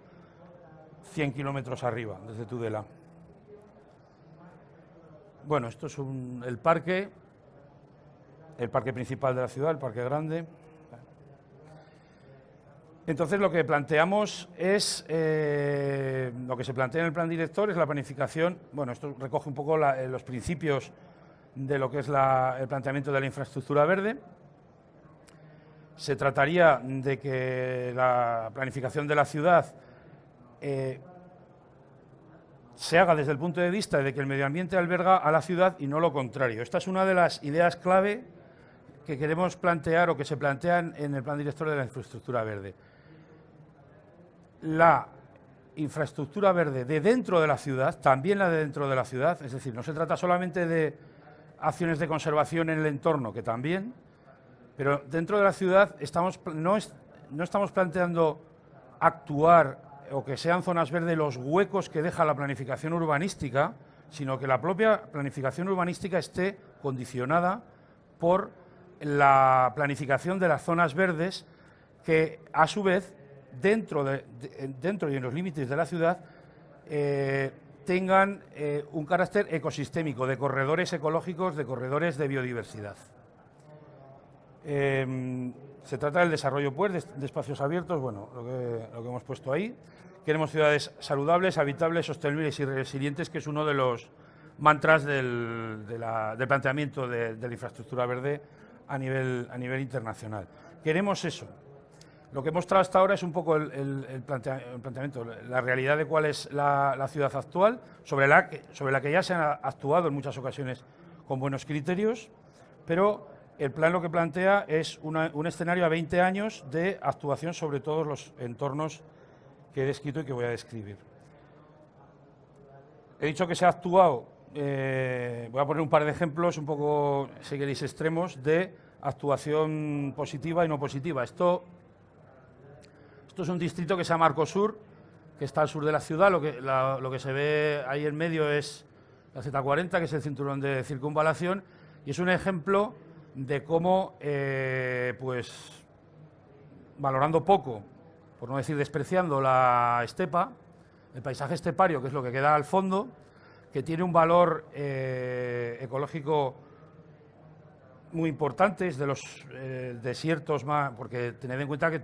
S4: 100 kilómetros arriba, desde Tudela. Bueno, esto es el parque principal de la ciudad, el Parque Grande. Entonces, lo que planteamos es, lo que se plantea en el plan director es la planificación. Bueno, esto recoge un poco los principios de lo que es el planteamiento de la infraestructura verde. Se trataría de que la planificación de la ciudad se haga desde el punto de vista de que el medio ambiente alberga a la ciudad y no lo contrario. Esta es una de las ideas clave que queremos plantear o que se plantean en el plan director de la infraestructura verde. La infraestructura verde de dentro de la ciudad, también la de dentro de la ciudad, es decir, no se trata solamente de acciones de conservación en el entorno, que también, pero dentro de la ciudad no estamos planteando actuar o que sean zonas verdes los huecos que deja la planificación urbanística, sino que la propia planificación urbanística esté condicionada por la planificación de las zonas verdes que, a su vez, dentro y en los límites de la ciudad, tengan un carácter ecosistémico, de corredores ecológicos, de corredores de biodiversidad. Se trata del desarrollo, pues, de espacios abiertos, bueno, lo que hemos puesto ahí. Queremos ciudades saludables, habitables, sostenibles y resilientes, que es uno de los mantras del planteamiento de la infraestructura verde a nivel internacional. Queremos eso. Lo que he mostrado hasta ahora es un poco el planteamiento, la realidad de cuál es la ciudad actual, sobre la que ya se ha actuado en muchas ocasiones con buenos criterios, pero el plan lo que plantea es un escenario a 20 años de actuación sobre todos los entornos que he descrito y que voy a describir. He dicho que se ha actuado, voy a poner un par de ejemplos, un poco, si queréis, extremos, de actuación positiva y no positiva. Esto es un distrito que se llama Arcosur, que está al sur de la ciudad. Lo que se ve ahí en medio es la Z40, que es el cinturón de circunvalación, y es un ejemplo de cómo, pues, valorando poco, por no decir despreciando la estepa, el paisaje estepario, que es lo que queda al fondo, que tiene un valor ecológico muy importantes, de los desiertos más, porque tened en cuenta que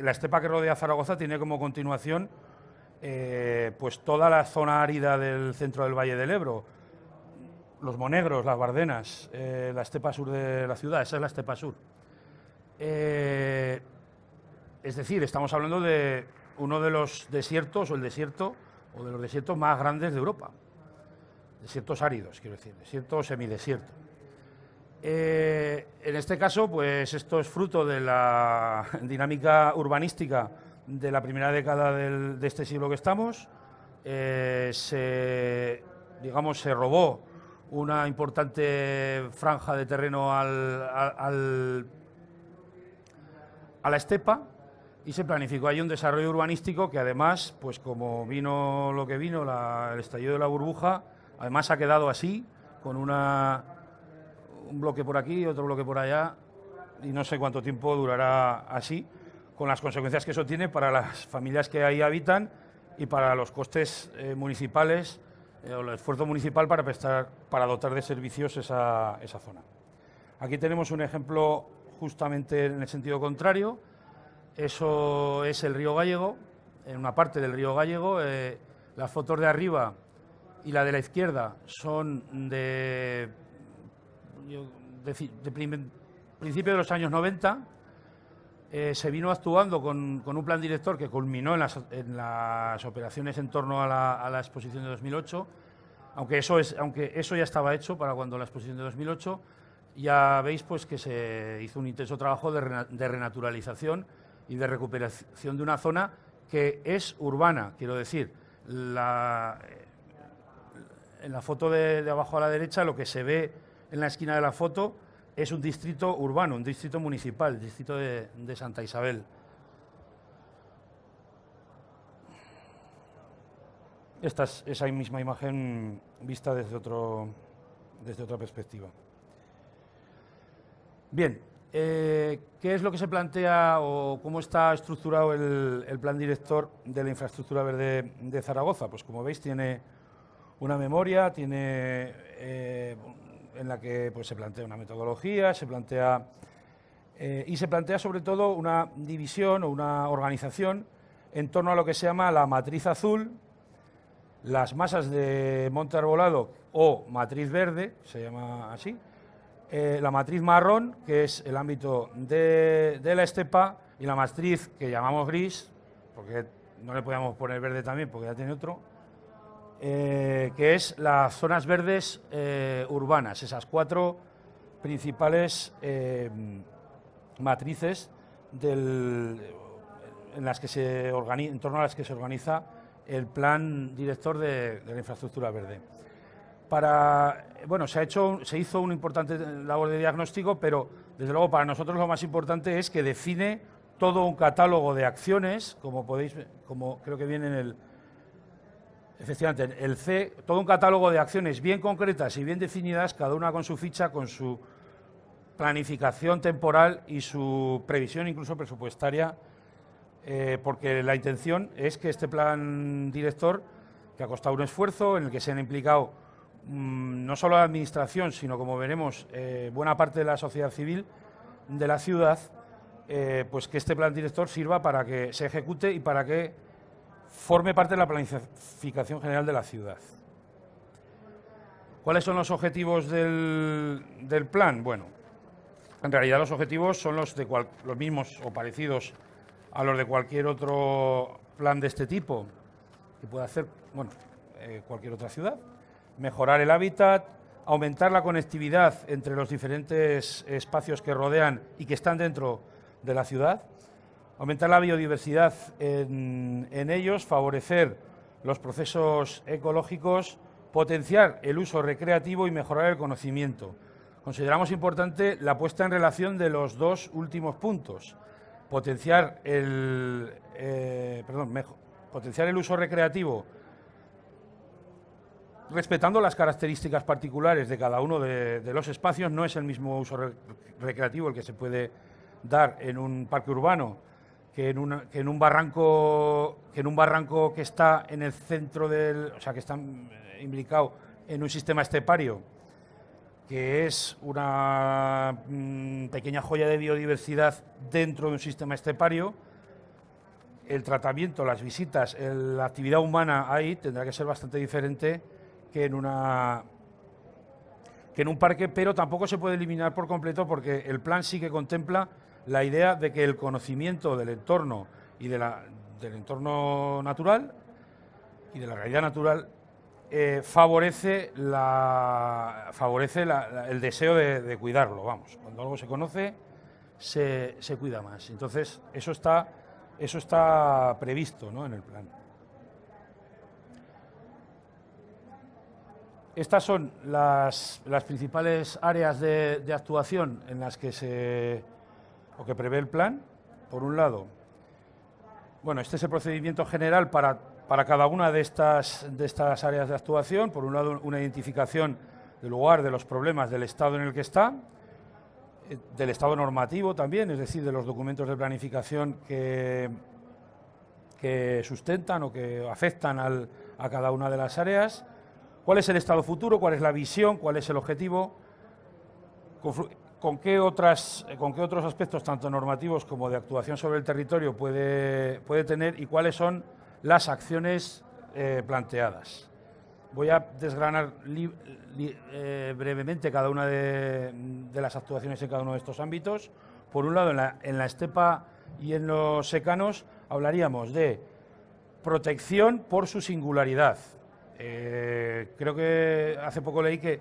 S4: la estepa que rodea Zaragoza tiene como continuación pues toda la zona árida del centro del Valle del Ebro, los Monegros, las Bardenas, la estepa sur de la ciudad, esa es la estepa sur. Es decir, estamos hablando de uno de los desiertos o de los desiertos más grandes de Europa. Desiertos áridos, quiero decir, desierto o semidesierto. En este caso, pues esto es fruto de la dinámica urbanística de la primera década de este siglo que estamos. Se robó una importante franja de terreno a la estepa y se planificó ahí un desarrollo urbanístico que además, pues como vino lo que vino, el estallido de la burbuja, además ha quedado así, con un bloque por aquí, otro bloque por allá, y no sé cuánto tiempo durará así, con las consecuencias que eso tiene para las familias que ahí habitan y para los costes municipales, o el esfuerzo municipal para dotar de servicios esa zona. Aquí tenemos un ejemplo justamente en el sentido contrario. Eso es el río Gállego, en una parte del río Gállego. Las fotos de arriba y la de la izquierda son de principio de los años 90. Se vino actuando con un plan director que culminó en las operaciones en torno a la exposición de 2008, aunque eso ya estaba hecho para cuando la exposición de 2008. Ya veis pues que se hizo un intenso trabajo de renaturalización y de recuperación de una zona que es urbana, quiero decir. En la foto de abajo a la derecha, lo que se ve en la esquina de la foto es un distrito urbano, un distrito municipal, el distrito de Santa Isabel. Esta es esa misma imagen vista desde otra perspectiva. Bien, ¿qué es lo que se plantea o cómo está estructurado el plan director de la infraestructura verde de Zaragoza? Pues como veis tiene una memoria, en la que pues, se plantea una metodología, y se plantea sobre todo una división o una organización en torno a lo que se llama la matriz azul, las masas de monte arbolado o matriz verde, se llama así, la matriz marrón, que es el ámbito de la estepa, y la matriz que llamamos gris, porque no le podíamos poner verde también porque ya tiene otro, que es las zonas verdes urbanas, esas 4 principales matrices en torno a las que se organiza el plan director de la infraestructura verde. Se hizo una importante labor de diagnóstico, pero desde luego para nosotros lo más importante es que define todo un catálogo de acciones, como creo que viene efectivamente, el C, todo un catálogo de acciones bien concretas y bien definidas, cada una con su ficha, con su planificación temporal y su previsión incluso presupuestaria, porque la intención es que este plan director, que ha costado un esfuerzo, en el que se han implicado no solo la Administración, sino, como veremos, buena parte de la sociedad civil de la ciudad, pues que este plan director sirva para que se ejecute y para que forme parte de la planificación general de la ciudad. ¿Cuáles son los objetivos del plan? Bueno, en realidad los objetivos son los mismos o parecidos a los de cualquier otro plan de este tipo que pueda hacer cualquier otra ciudad. Mejorar el hábitat, aumentar la conectividad entre los diferentes espacios que rodean y que están dentro de la ciudad, aumentar la biodiversidad en ellos, favorecer los procesos ecológicos, potenciar el uso recreativo y mejorar el conocimiento. Consideramos importante la puesta en relación de los 2 últimos puntos, potenciar el uso recreativo respetando las características particulares de cada uno de los espacios. No es el mismo uso recreativo el que se puede dar en un parque urbano que en un barranco que está en el centro que está implicado en un sistema estepario, que es una pequeña joya de biodiversidad dentro de un sistema estepario. El tratamiento, las visitas, la actividad humana ahí tendrá que ser bastante diferente que en un parque, pero tampoco se puede eliminar por completo porque el plan sí que contempla la idea de que el conocimiento del entorno y del entorno natural y de la realidad natural favorece el deseo de cuidarlo, vamos. Cuando algo se conoce, se cuida más. Entonces, eso está previsto, ¿no?, en el plan. Estas son las principales áreas de actuación en las que prevé el plan. Por un lado, bueno, este es el procedimiento general para cada una de estas áreas de actuación. Por un lado, una identificación del lugar, de los problemas, del estado en el que está, del estado normativo también, es decir, de los documentos de planificación que sustentan o que afectan a cada una de las áreas. ¿Cuál es el estado futuro? ¿Cuál es la visión? ¿Cuál es el objetivo? ¿Con qué otros aspectos, tanto normativos como de actuación sobre el territorio, puede tener y cuáles son las acciones planteadas? Voy a desgranar brevemente cada una de las actuaciones en cada uno de estos ámbitos. Por un lado, en la estepa y en los secanos hablaríamos de protección por su singularidad. Creo que hace poco leí que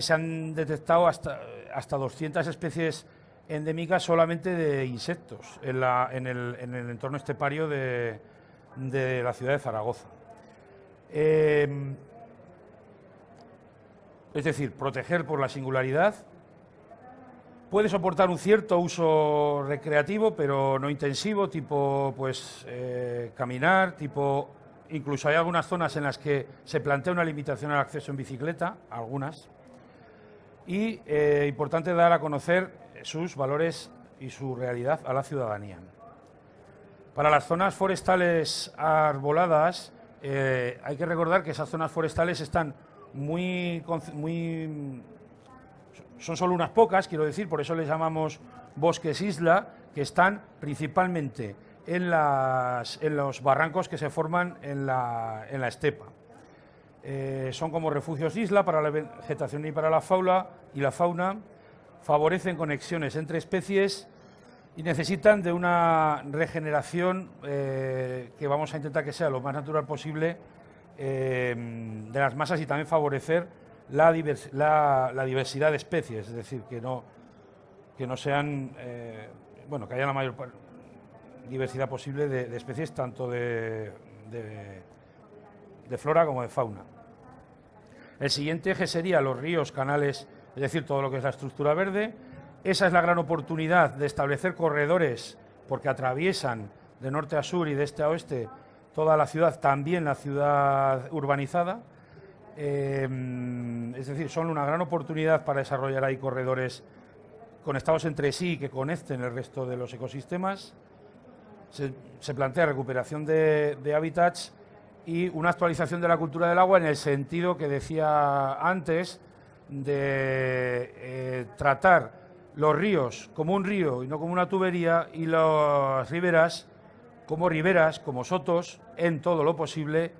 S4: se han detectado hasta 200 especies endémicas solamente de insectos en el entorno estepario de la ciudad de Zaragoza. Es decir, proteger por la singularidad. Puede soportar un cierto uso recreativo, pero no intensivo, tipo caminar, incluso hay algunas zonas en las que se plantea una limitación al acceso en bicicleta, algunas. Y importante dar a conocer sus valores y su realidad a la ciudadanía. Para las zonas forestales arboladas, hay que recordar que esas zonas forestales están son solo unas pocas, quiero decir, por eso les llamamos bosques isla, que están principalmente en los barrancos que se forman en la estepa. Son como refugios isla para la vegetación y para la fauna, favorecen conexiones entre especies y necesitan de una regeneración que vamos a intentar que sea lo más natural posible de las masas y también favorecer la diversidad de especies, es decir, que no sean, que haya la mayor diversidad posible de especies, tanto de flora como de fauna. El siguiente eje sería los ríos, canales, es decir, todo lo que es la estructura verde. Esa es la gran oportunidad de establecer corredores, porque atraviesan de norte a sur y de este a oeste toda la ciudad, también la ciudad urbanizada. Es decir, son una gran oportunidad para desarrollar ahí corredores conectados entre sí y que conecten el resto de los ecosistemas. Se plantea recuperación de hábitats y una actualización de la cultura del agua en el sentido que decía antes de tratar los ríos como un río y no como una tubería y las riberas, como sotos, en todo lo posible,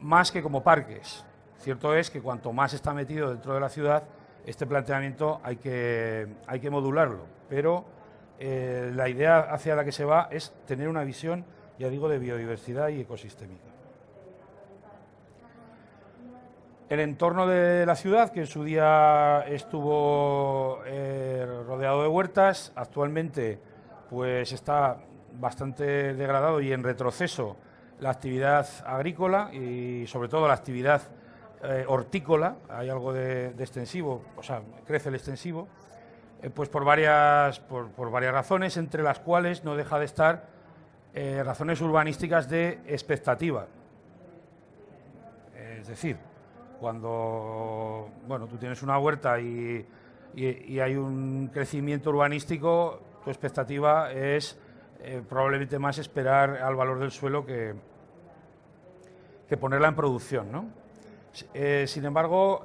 S4: más que como parques. Cierto es que cuanto más está metido dentro de la ciudad, este planteamiento hay que modularlo, pero la idea hacia la que se va es tener una visión, ya digo, de biodiversidad y ecosistémica. El entorno de la ciudad, que en su día estuvo rodeado de huertas, actualmente pues está bastante degradado y en retroceso la actividad agrícola y sobre todo la actividad hortícola. Hay algo de extensivo, o sea, crece el extensivo, pues por varias razones, entre las cuales no deja de estar razones urbanísticas de expectativa. Es decir, cuando tú tienes una huerta y hay un crecimiento urbanístico, tu expectativa es probablemente más esperar al valor del suelo que ponerla en producción, ¿no? Sin embargo,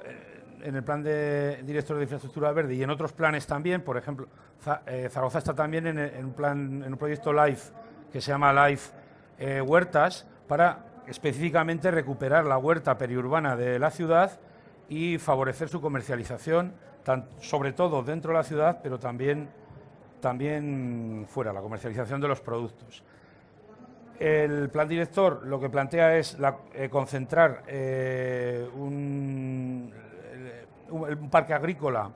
S4: en el plan de director de infraestructura verde y en otros planes también. Por ejemplo, Zaragoza está también en un proyecto LIFE que se llama LIFE Huertas, para específicamente recuperar la huerta periurbana de la ciudad y favorecer su comercialización, sobre todo dentro de la ciudad, pero también fuera, la comercialización de los productos. El plan director lo que plantea es concentrar un parque agrícola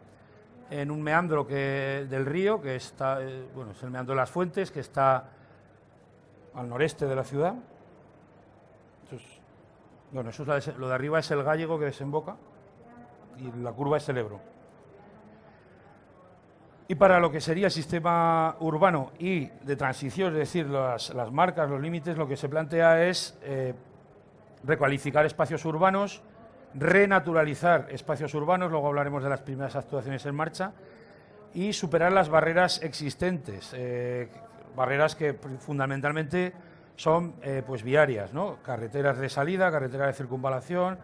S4: en un meandro del río, que está, bueno, es el meandro de las Fuentes, que está al noreste de la ciudad. Bueno, eso es lo de arriba es el Gállego, que desemboca, y la curva es el Ebro. Y para lo que sería el sistema urbano y de transición, es decir, las marcas, los límites, lo que se plantea es recualificar espacios urbanos, renaturalizar espacios urbanos, luego hablaremos de las primeras actuaciones en marcha, y superar las barreras existentes, barreras que fundamentalmente son pues viarias, ¿no? Carreteras de salida, carreteras de circunvalación,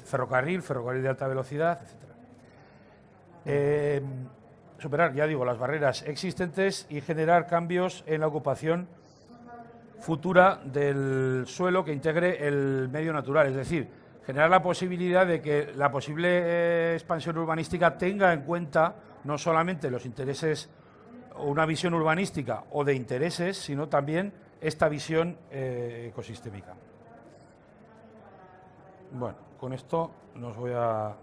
S4: ferrocarril de alta velocidad, etc. Superar, ya digo, las barreras existentes y generar cambios en la ocupación futura del suelo que integre el medio natural, es decir, generar la posibilidad de que la posible expansión urbanística tenga en cuenta no solamente los intereses o una visión urbanística o de intereses, sino también esta visión ecosistémica. Bueno, con esto nos voy a...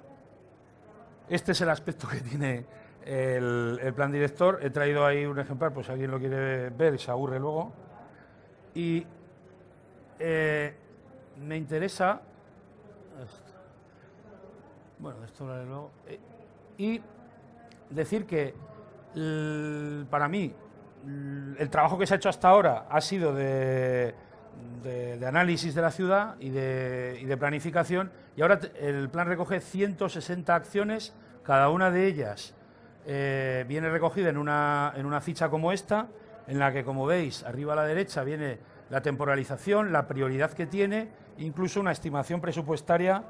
S4: Este es el aspecto que tiene el plan director. He traído ahí un ejemplar, pues si alguien lo quiere ver y se aburre luego. Y me interesa... Bueno, esto lo haré luego. Y decir que para mí el trabajo que se ha hecho hasta ahora ha sido de análisis de la ciudad y de planificación, y ahora el plan recoge 160 acciones, cada una de ellas viene recogida en una ficha como esta, en la que, como veis, arriba a la derecha viene la temporalización, la prioridad que tiene, incluso una estimación presupuestaria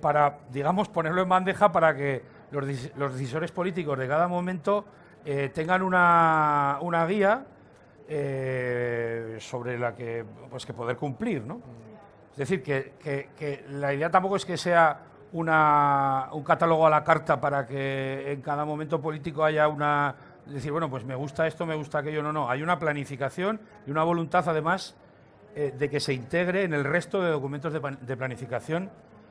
S4: para, digamos, ponerlo en bandeja para que los decisores políticos de cada momento tengan una guía sobre la que poder cumplir, ¿no? Es decir, que la idea tampoco es que sea un catálogo a la carta para que en cada momento político haya decir, bueno, pues me gusta esto, me gusta aquello, no, hay una planificación y una voluntad, además, de que se integre en el resto de documentos de planificación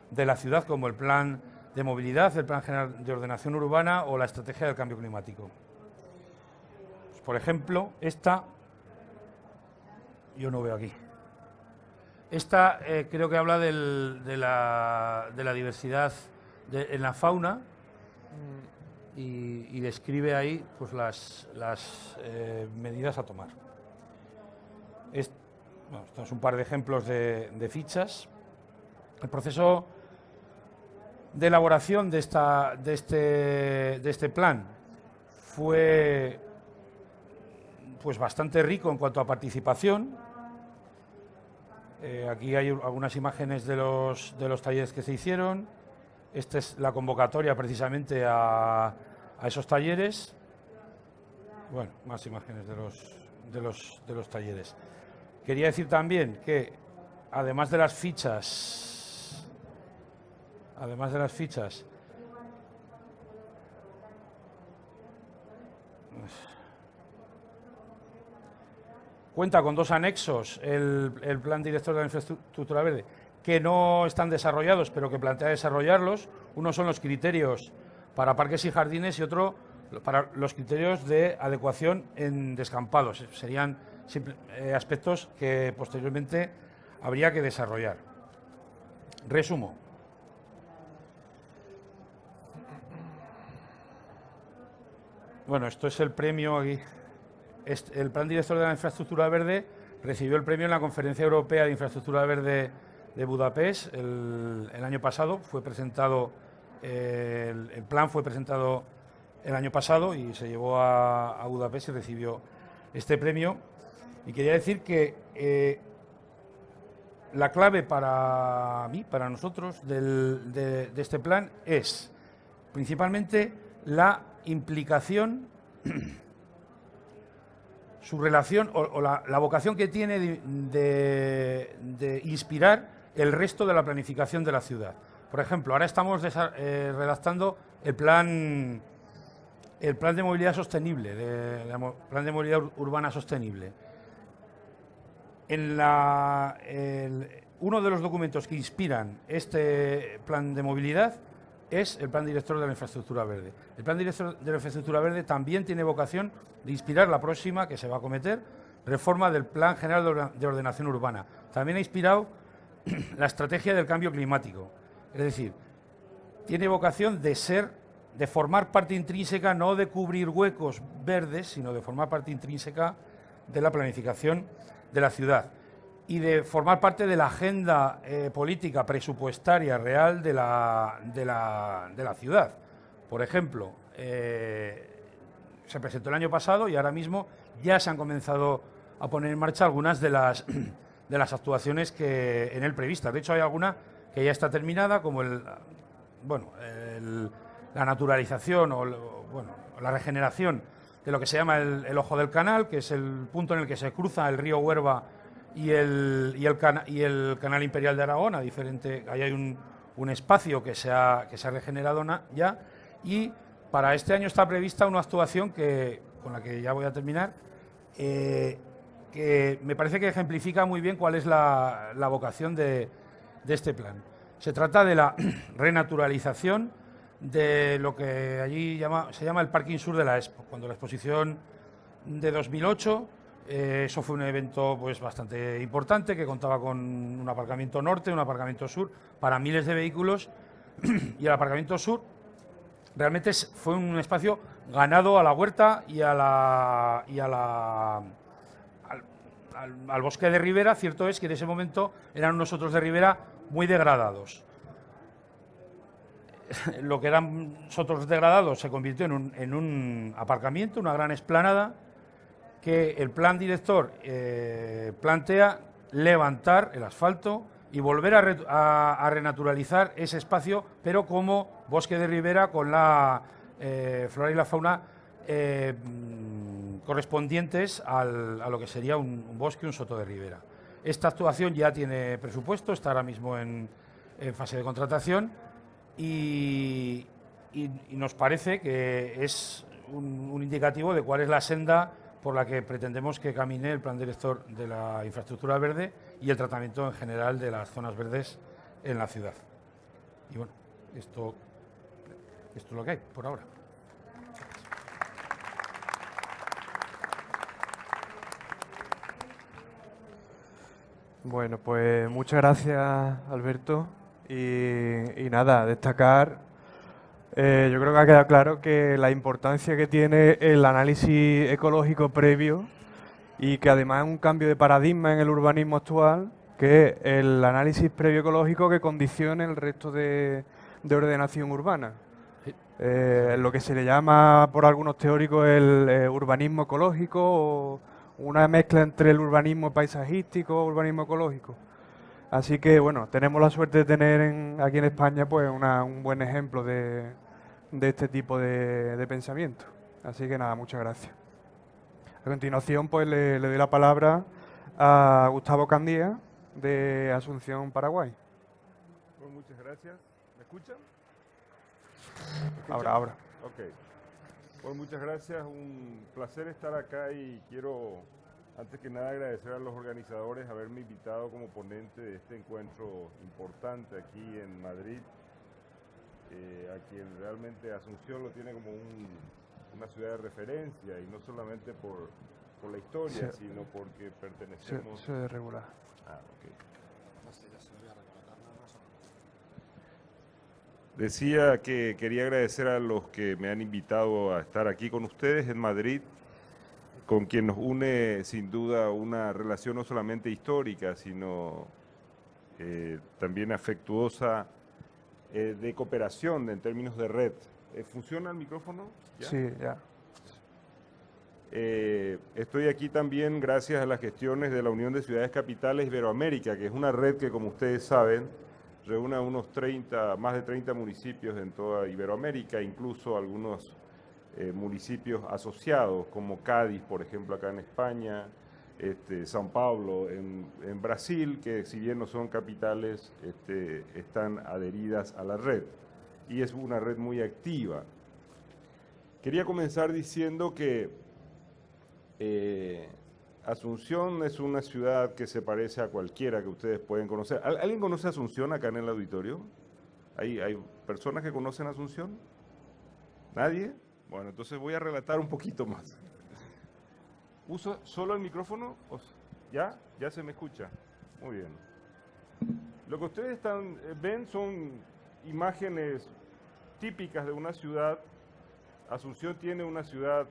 S4: de la ciudad, como el plan de movilidad, el plan general de ordenación urbana o la estrategia del cambio climático. Pues, por ejemplo, esta, yo no veo aquí. Esta creo que habla de la diversidad en la fauna y describe ahí pues las medidas a tomar. Bueno, estos son un par de ejemplos de fichas. El proceso de elaboración de este plan fue pues bastante rico en cuanto a participación. Aquí hay algunas imágenes de los talleres que se hicieron. Esta es la convocatoria precisamente a esos talleres. Bueno, más imágenes de los talleres. Quería decir también que además de las fichas, cuenta con dos anexos el plan director de la infraestructura verde, que no están desarrollados, pero que plantea desarrollarlos. Uno son los criterios para parques y jardines y otro para los criterios de adecuación en descampados. Serían aspectos que posteriormente habría que desarrollar. Resumo. Bueno, esto es el premio aquí. El plan director de la infraestructura verde recibió el premio en la Conferencia Europea de Infraestructura Verde de Budapest el año pasado. Fue presentado, el plan fue presentado el año pasado y se llevó a Budapest y recibió este premio. Y quería decir que la clave para mí, para nosotros, de este plan es principalmente la implicación, su relación o la vocación que tiene de inspirar el resto de la planificación de la ciudad. Por ejemplo, ahora estamos redactando el plan de movilidad sostenible, plan de movilidad urbana sostenible. Uno de los documentos que inspiran este plan de movilidad es el Plan Director de la Infraestructura Verde. El Plan Director de la Infraestructura Verde también tiene vocación de inspirar la próxima que se va a acometer, reforma del Plan General de Ordenación Urbana. También ha inspirado la estrategia del cambio climático. Es decir, tiene vocación de formar parte intrínseca, no de cubrir huecos verdes, sino de formar parte intrínseca de la planificación de la ciudad y de formar parte de la agenda política presupuestaria real de la ciudad. Por ejemplo, se presentó el año pasado y ahora mismo ya se han comenzado a poner en marcha algunas de las actuaciones que en él previstas. De hecho, hay alguna que ya está terminada, como la naturalización o la regeneración de lo que se llama el Ojo del Canal, que es el punto en el que se cruza el río Huerva y el Canal Imperial de Aragón. Ahí hay un espacio que se ha regenerado ya, y para este año está prevista una actuación con la que ya voy a terminar, que me parece que ejemplifica muy bien cuál es la vocación de este plan. Se trata de la renaturalización de lo que allí se llama el Parking Sur de la Expo. Cuando la exposición de 2008, eso fue un evento pues bastante importante, que contaba con un aparcamiento norte, un aparcamiento sur para miles de vehículos, y el aparcamiento sur realmente fue un espacio ganado a la huerta y al bosque de ribera. Cierto es que en ese momento eran unos otros de ribera muy degradados. Lo que eran sotos degradados se convirtió en un aparcamiento, una gran explanada, que el plan director plantea levantar el asfalto y volver a renaturalizar ese espacio, pero como bosque de ribera, con la flora y la fauna correspondientes a lo que sería un bosque, un soto de ribera. Esta actuación ya tiene presupuesto, está ahora mismo en fase de contratación, y nos parece que es un indicativo de cuál es la senda por la que pretendemos que camine el plan director de la infraestructura verde y el tratamiento en general de las zonas verdes en la ciudad. Y bueno, esto es lo que hay por ahora.
S1: Bueno, pues muchas gracias, Alberto. Y nada, destacar, yo creo que ha quedado claro que la importancia que tiene el análisis ecológico previo, y que además es un cambio de paradigma en el urbanismo actual, que es el análisis previo ecológico que condicione el resto de ordenación urbana. Lo que se le llama por algunos teóricos el urbanismo ecológico, o una mezcla entre el urbanismo paisajístico y urbanismo ecológico. Así que, bueno, tenemos la suerte de tener aquí en España pues un buen ejemplo de este tipo de pensamiento. Así que nada, muchas gracias. A continuación, pues le doy la palabra a Gustavo Candía, de Asunción, Paraguay.
S5: Pues muchas gracias. ¿Me escuchan?
S1: Ahora.
S5: Ok. Pues muchas gracias, un placer estar acá, y quiero, antes que nada, agradecer a los organizadores haberme invitado como ponente de este encuentro importante aquí en Madrid, a quien realmente Asunción lo tiene como una ciudad de referencia, y no solamente por la historia, sí, sino porque pertenecemos...
S1: Se debe regular.
S5: Ah, ok. Decía que quería agradecer a los que me han invitado a estar aquí con ustedes en Madrid, con quien nos une sin duda una relación no solamente histórica, sino también afectuosa, de cooperación en términos de red. ¿Funciona el micrófono? ¿Ya?
S1: Sí, ya.
S5: Estoy aquí también gracias a las gestiones de la Unión de Ciudades Capitales Iberoamérica, que es una red que, como ustedes saben, reúne a más de 30 municipios en toda Iberoamérica, incluso algunos municipios asociados, como Cádiz, por ejemplo, acá en España, São Paulo en Brasil, que si bien no son capitales, están adheridas a la red. Y es una red muy activa. Quería comenzar diciendo que Asunción es una ciudad que se parece a cualquiera que ustedes pueden conocer. ¿Alguien conoce Asunción acá en el auditorio? ¿Hay personas que conocen Asunción? ¿Nadie? Bueno, entonces voy a relatar un poquito más. ¿Uso solo el micrófono? ¿Ya? ¿Ya se me escucha? Muy bien. Lo que ustedes ven son imágenes típicas de una ciudad. Asunción tiene una ciudad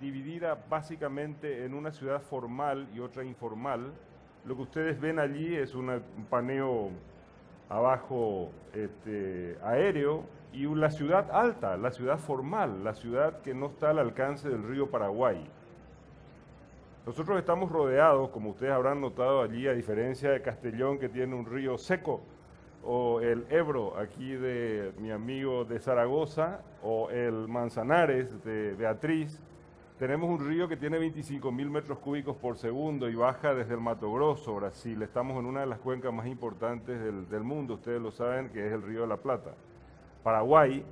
S5: dividida básicamente en una ciudad formal y otra informal. Lo que ustedes ven allí es un paneo abajo aéreo y la ciudad alta, la ciudad formal, la ciudad que no está al alcance del río Paraguay. Nosotros estamos rodeados, como ustedes habrán notado allí, a diferencia de Castellón, que tiene un río seco, o el Ebro, aquí de mi amigo de Zaragoza, o el Manzanares de Beatriz. Tenemos un río que tiene 25.000 metros cúbicos por segundo y baja desde el Mato Grosso, Brasil. Estamos en una de las cuencas más importantes del mundo, ustedes lo saben, que es el Río de la Plata. Paraguay,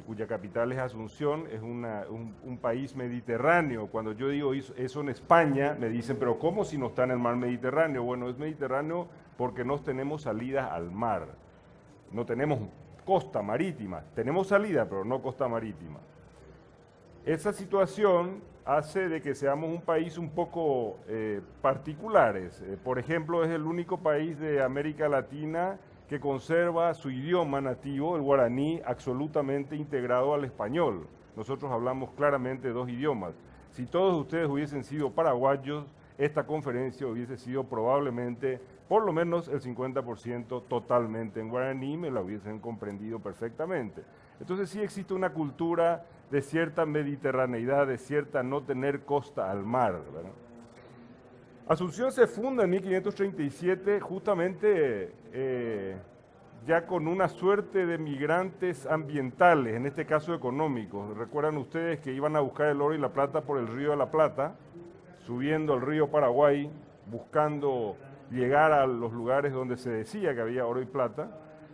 S5: cuya capital es Asunción, es un país mediterráneo. Cuando yo digo eso en España, me dicen, pero ¿cómo si no está en el mar Mediterráneo? Bueno, es Mediterráneo porque no tenemos salidas al mar. No tenemos costa marítima. Tenemos salida, pero no costa marítima. Esa situación hace de que seamos un país un poco particulares. Por ejemplo, es el único país de América Latina que conserva su idioma nativo, el guaraní, absolutamente integrado al español. Nosotros hablamos claramente dos idiomas. Si todos ustedes hubiesen sido paraguayos, esta conferencia hubiese sido probablemente, por lo menos el 50% totalmente en guaraní, me la hubiesen comprendido perfectamente. Entonces sí existe una cultura de cierta mediterraneidad, de cierta no tener costa al mar, ¿verdad? Asunción se funda en 1537 justamente ya con una suerte de migrantes ambientales, en este caso económicos. Recuerdan ustedes que iban a buscar el oro y la plata por el río de la Plata, subiendo el río Paraguay, buscando llegar a los lugares donde se decía que había oro y plata.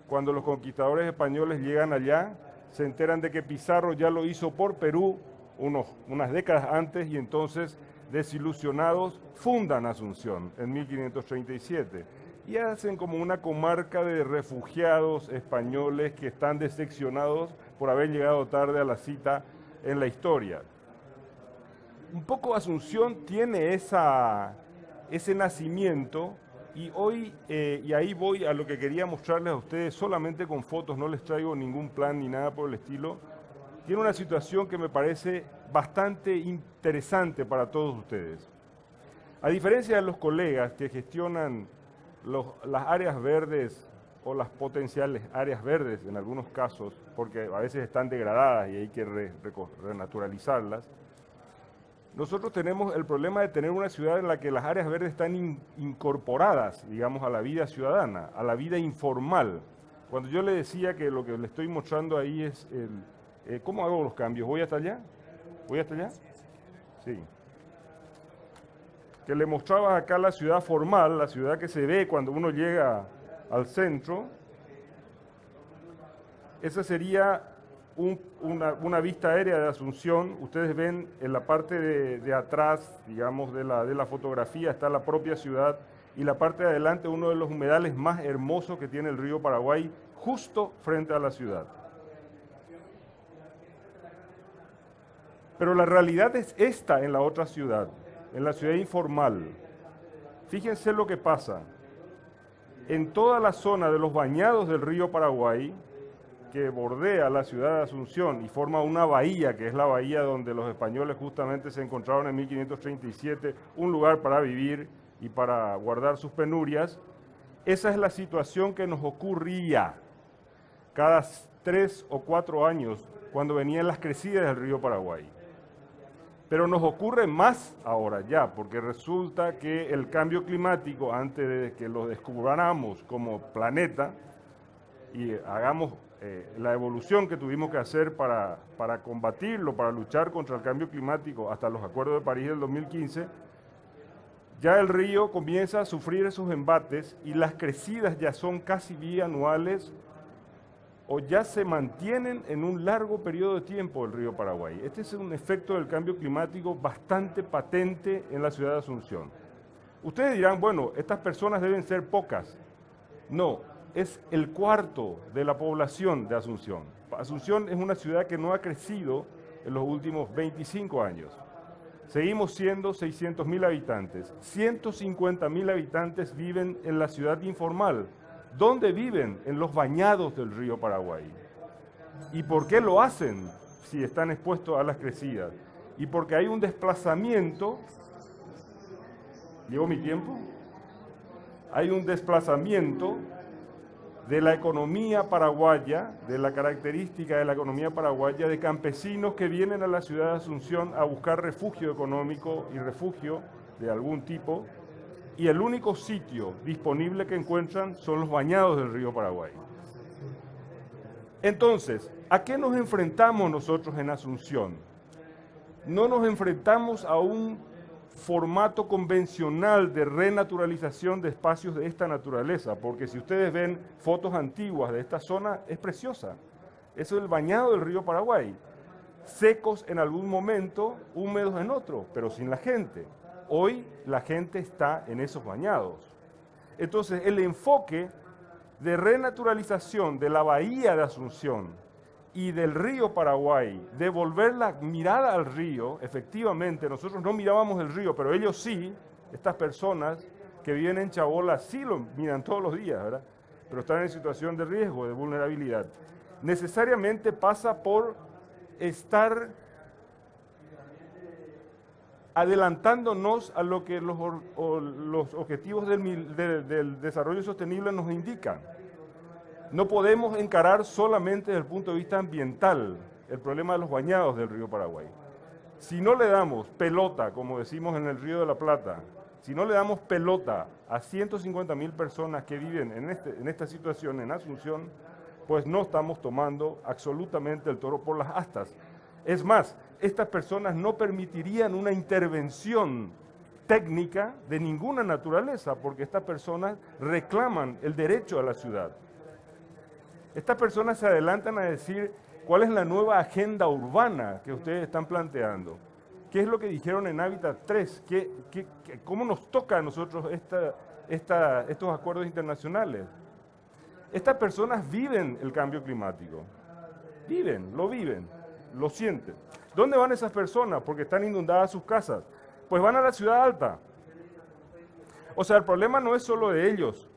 S5: Cuando los conquistadores españoles llegan allá, se enteran de que Pizarro ya lo hizo por Perú unas décadas antes y entonces, desilusionados, fundan Asunción en 1537 y hacen como una comarca de refugiados españoles que están decepcionados por haber llegado tarde a la cita en la historia. Un poco Asunción tiene ese nacimiento y hoy, y ahí voy a lo que quería mostrarles a ustedes solamente con fotos, no les traigo ningún plan ni nada por el estilo. Tiene una situación que me parece bastante interesante para todos ustedes. A diferencia de los colegas que gestionan las áreas verdes o las potenciales áreas verdes en algunos casos, porque a veces están degradadas y hay que renaturalizarlas, nosotros tenemos el problema de tener una ciudad en la que las áreas verdes están incorporadas, digamos, a la vida ciudadana, a la vida informal. Cuando yo le decía que lo que le estoy mostrando ahí es ¿cómo hago los cambios? ¿Voy hasta allá? ¿Voy hasta allá? Sí. Que le mostraba acá la ciudad formal, la ciudad que se ve cuando uno llega al centro. Esa sería una vista aérea de Asunción. Ustedes ven en la parte de atrás, digamos, de la fotografía está la propia ciudad y la parte de adelante uno de los humedales más hermosos que tiene el río Paraguay, justo frente a la ciudad. Pero la realidad es esta en la otra ciudad, en la ciudad informal. Fíjense lo que pasa. En toda la zona de los bañados del río Paraguay, que bordea la ciudad de Asunción y forma una bahía, que es la bahía donde los españoles justamente se encontraron en 1537, un lugar para vivir y para guardar sus penurias, esa es la situación que nos ocurría cada 3 o 4 años cuando venían las crecidas del río Paraguay. Pero nos ocurre más ahora ya, porque resulta que el cambio climático, antes de que lo descubramos como planeta y hagamos la evolución que tuvimos que hacer para combatirlo, para luchar contra el cambio climático hasta los acuerdos de París del 2015, ya el río comienza a sufrir esos embates y las crecidas ya son casi bianuales o ya se mantienen en un largo periodo de tiempo el río Paraguay. Este es un efecto del cambio climático bastante patente en la ciudad de Asunción. Ustedes dirán, bueno, estas personas deben ser pocas. No, es el cuarto de la población de Asunción. Asunción es una ciudad que no ha crecido en los últimos 25 años. Seguimos siendo 600.000 habitantes. 150.000 habitantes viven en la ciudad informal. ¿Dónde viven? En los bañados del río Paraguay. ¿Y por qué lo hacen si están expuestos a las crecidas? Y porque hay un desplazamiento. ¿Llevo mi tiempo? Hay un desplazamiento de la economía paraguaya, de la característica de la economía paraguaya, de campesinos que vienen a la ciudad de Asunción a buscar refugio económico y refugio de algún tipo, y el único sitio disponible que encuentran son los bañados del río Paraguay. Entonces, ¿a qué nos enfrentamos nosotros en Asunción? No nos enfrentamos a un formato convencional de renaturalización de espacios de esta naturaleza, porque si ustedes ven fotos antiguas de esta zona, es preciosa. Eso es el bañado del río Paraguay, secos en algún momento, húmedos en otro, pero sin la gente. Hoy la gente está en esos bañados. Entonces, el enfoque de renaturalización de la bahía de Asunción y del río Paraguay, de volver la mirada al río, efectivamente, nosotros no mirábamos el río, pero ellos sí, estas personas que viven en Chabola, sí lo miran todos los días, ¿verdad? Pero están en situación de riesgo, de vulnerabilidad. Necesariamente pasa por estar adelantándonos a lo que los objetivos del desarrollo sostenible nos indican. No podemos encarar solamente desde el punto de vista ambiental el problema de los bañados del río Paraguay. Si no le damos pelota, como decimos en el Río de la Plata, si no le damos pelota a 150.000 personas que viven en esta situación en Asunción, pues no estamos tomando absolutamente el toro por las astas. Es más, estas personas no permitirían una intervención técnica de ninguna naturaleza, porque estas personas reclaman el derecho a la ciudad. Estas personas se adelantan a decir cuál es la nueva agenda urbana que ustedes están planteando. ¿Qué es lo que dijeron en Hábitat 3? ¿Cómo nos toca a nosotros estos acuerdos internacionales? Estas personas viven el cambio climático. Viven, lo sienten. ¿Dónde van esas personas? Porque están inundadas sus casas. Pues van a la ciudad alta. O sea, el problema no es solo de ellos.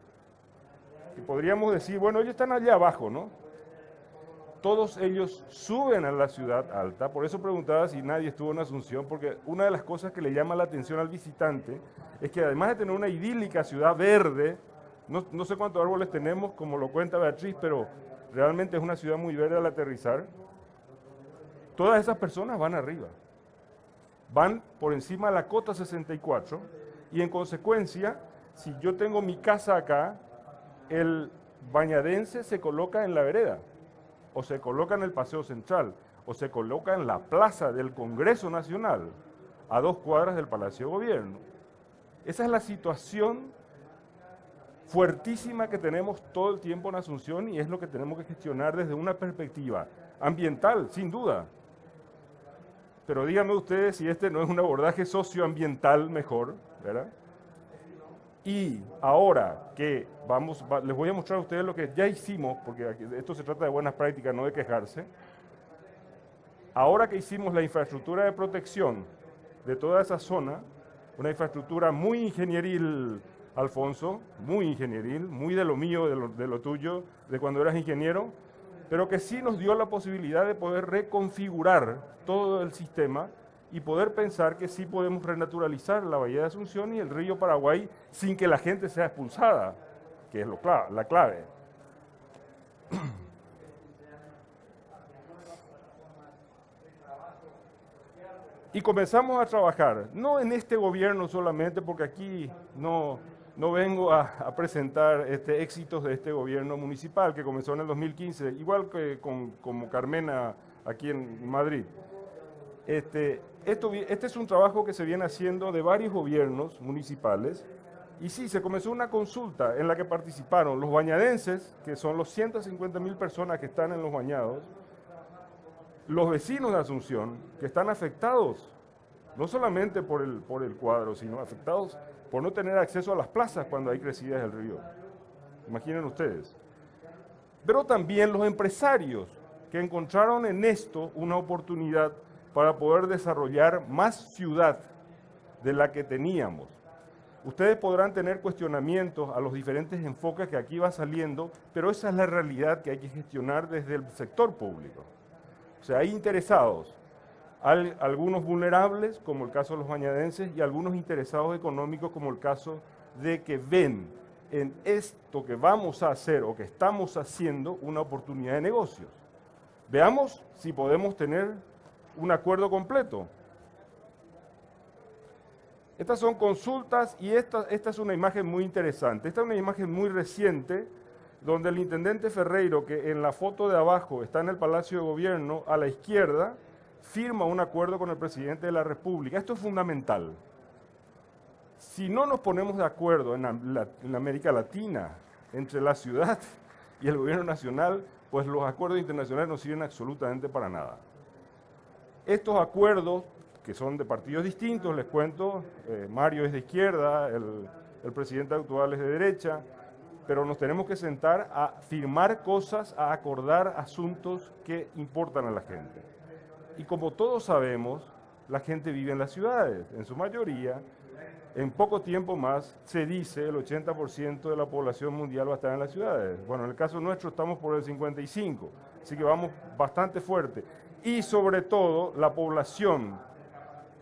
S5: Que podríamos decir, bueno, ellos están allá abajo, ¿no? Todos ellos suben a la ciudad alta. Por eso preguntaba si nadie estuvo en Asunción, porque una de las cosas que le llama la atención al visitante es que además de tener una idílica ciudad verde, no sé cuántos árboles tenemos, como lo cuenta Beatriz, pero realmente es una ciudad muy verde al aterrizar. Todas esas personas van arriba, van por encima de la cota 64 y en consecuencia, si yo tengo mi casa acá, el bañadense se coloca en la vereda, o se coloca en el Paseo Central, o se coloca en la plaza del Congreso Nacional, a 2 cuadras del Palacio de Gobierno. Esa es la situación fuertísima que tenemos todo el tiempo en Asunción y es lo que tenemos que gestionar desde una perspectiva ambiental, sin duda. Pero díganme ustedes si este no es un abordaje socioambiental mejor, ¿verdad? Y ahora que les voy a mostrar a ustedes lo que ya hicimos, porque esto se trata de buenas prácticas, no de quejarse. Ahora que hicimos la infraestructura de protección de toda esa zona, una infraestructura muy ingenieril, Alfonso, muy ingenieril, muy de lo mío, de lo tuyo, de cuando eras ingeniero, pero que sí nos dio la posibilidad de poder reconfigurar todo el sistema y poder pensar que sí podemos renaturalizar la Bahía de Asunción y el río Paraguay sin que la gente sea expulsada, que es la clave. Y comenzamos a trabajar, no en este gobierno solamente, porque aquí no vengo a presentar éxitos de este gobierno municipal que comenzó en el 2015, igual que como Carmena aquí en Madrid. Este es un trabajo que se viene haciendo de varios gobiernos municipales. Y sí, se comenzó una consulta en la que participaron los bañadenses, que son los 150.000 personas que están en los bañados, los vecinos de Asunción, que están afectados, no solamente por el cuadro, sino afectados por no tener acceso a las plazas cuando hay crecidas del río. Imaginen ustedes. Pero también los empresarios, que encontraron en esto una oportunidad para poder desarrollar más ciudad de la que teníamos. Ustedes podrán tener cuestionamientos a los diferentes enfoques que aquí va saliendo, pero esa es la realidad que hay que gestionar desde el sector público. O sea, hay interesados, hay algunos vulnerables, como el caso de los bañadenses, y algunos interesados económicos, como el caso de que ven en esto que vamos a hacer o que estamos haciendo una oportunidad de negocios. Veamos si podemos tener un acuerdo completo. Estas son consultas y esta es una imagen muy interesante. Esta es una imagen muy reciente donde el intendente Ferreiro, que en la foto de abajo está en el Palacio de Gobierno, a la izquierda, firma un acuerdo con el presidente de la República. Esto es fundamental. Si no nos ponemos de acuerdo en América Latina, entre la ciudad y el gobierno nacional, pues los acuerdos internacionales no sirven absolutamente para nada. Estos acuerdos, que son de partidos distintos, les cuento, Mario es de izquierda, el presidente actual es de derecha, pero nos tenemos que sentar a firmar cosas, a acordar asuntos que importan a la gente. Y como todos sabemos, la gente vive en las ciudades, en su mayoría. En poco tiempo más, se dice, el 80% de la población mundial va a estar en las ciudades. Bueno, en el caso nuestro estamos por el 55%, así que vamos bastante fuerte. Y sobre todo, la población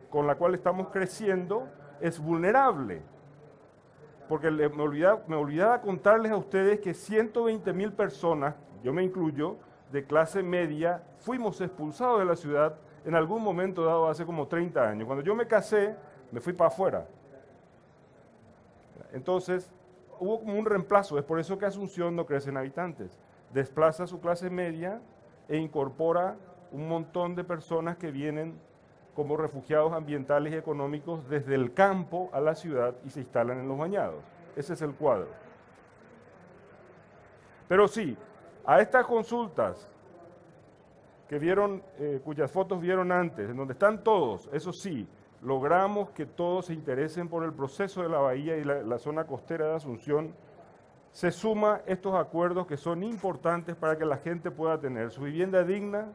S5: con la cual estamos creciendo es vulnerable. Porque me olvidaba contarles a ustedes que 120.000 personas, yo me incluyo, de clase media, fuimos expulsados de la ciudad en algún momento dado hace como 30 años. Cuando yo me casé, me fui para afuera. Entonces, hubo como un reemplazo, es por eso que Asunción no crece en habitantes. Desplaza a su clase media e incorpora un montón de personas que vienen como refugiados ambientales y económicos desde el campo a la ciudad y se instalan en los bañados. Ese es el cuadro. Pero sí, a estas consultas que vieron, cuyas fotos vieron antes, en donde están todos, eso sí, logramos que todos se interesen por el proceso de la bahía y la zona costera de Asunción, se suma estos acuerdos que son importantes para que la gente pueda tener su vivienda digna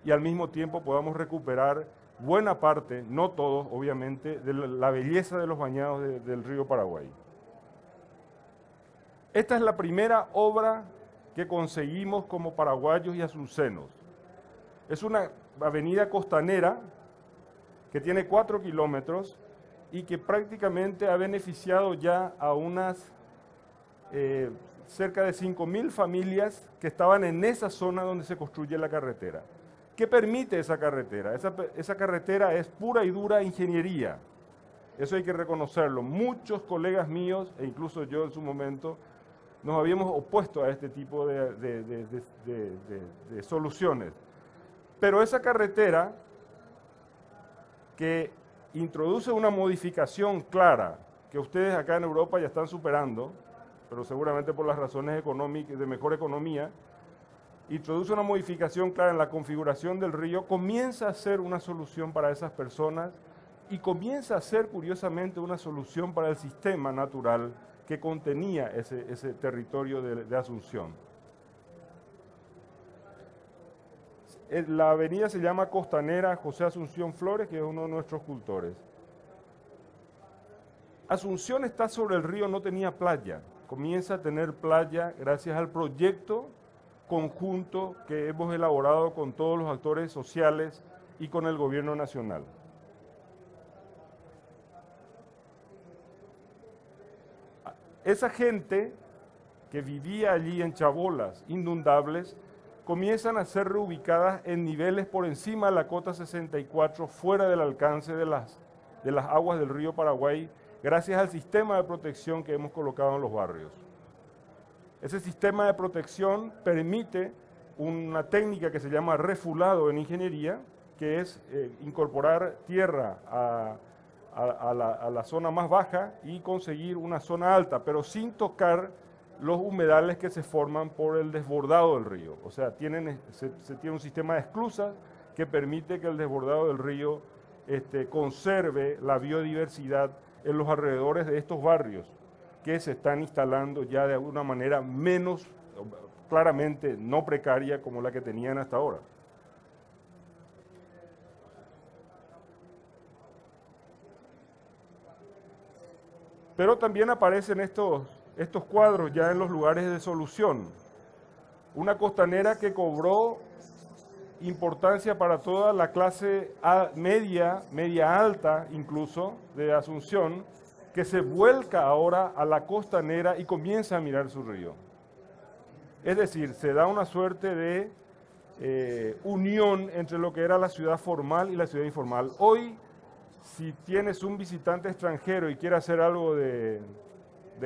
S5: y al mismo tiempo podamos recuperar buena parte, no todos obviamente, de la belleza de los bañados del río Paraguay. Esta es la primera obra que conseguimos como paraguayos y asuncenos. Es una avenida costanera que tiene 4 kilómetros y que prácticamente ha beneficiado ya a unas cerca de 5.000 familias que estaban en esa zona donde se construye la carretera. ¿Qué permite esa carretera? Esa carretera es pura y dura ingeniería. Eso hay que reconocerlo. Muchos colegas míos, e incluso yo en su momento, nos habíamos opuesto a este tipo de soluciones. Pero esa carretera que introduce una modificación clara, que ustedes acá en Europa ya están superando, pero seguramente por las razones económicas, de mejor economía, introduce una modificación clara en la configuración del río, comienza a ser una solución para esas personas y comienza a ser, curiosamente, una solución para el sistema natural que contenía ese territorio de Asunción. La avenida se llama Costanera José Asunción Flores, que es uno de nuestros cultores. Asunción está sobre el río, no tenía playa. Comienza a tener playa gracias al proyecto conjunto que hemos elaborado con todos los actores sociales y con el gobierno nacional. Esa gente que vivía allí en chabolas inundables comienzan a ser reubicadas en niveles por encima de la cota 64, fuera del alcance de las aguas del río Paraguay, gracias al sistema de protección que hemos colocado en los barrios. Ese sistema de protección permite una técnica que se llama refulado en ingeniería, que es incorporar tierra a la zona más baja y conseguir una zona alta, pero sin tocar los humedales que se forman por el desbordado del río. O sea, se tiene un sistema de esclusas que permite que el desbordado del río conserve la biodiversidad en los alrededores de estos barrios que se están instalando ya de una manera menos, claramente no precaria como la que tenían hasta ahora. Pero también aparecen estos cuadros ya en los lugares de solución. Una costanera que cobró importancia para toda la clase media alta incluso, de Asunción, que se vuelca ahora a la costanera y comienza a mirar su río. Es decir, se da una suerte de unión entre lo que era la ciudad formal y la ciudad informal. Hoy, si tienes un visitante extranjero y quiere hacer algo de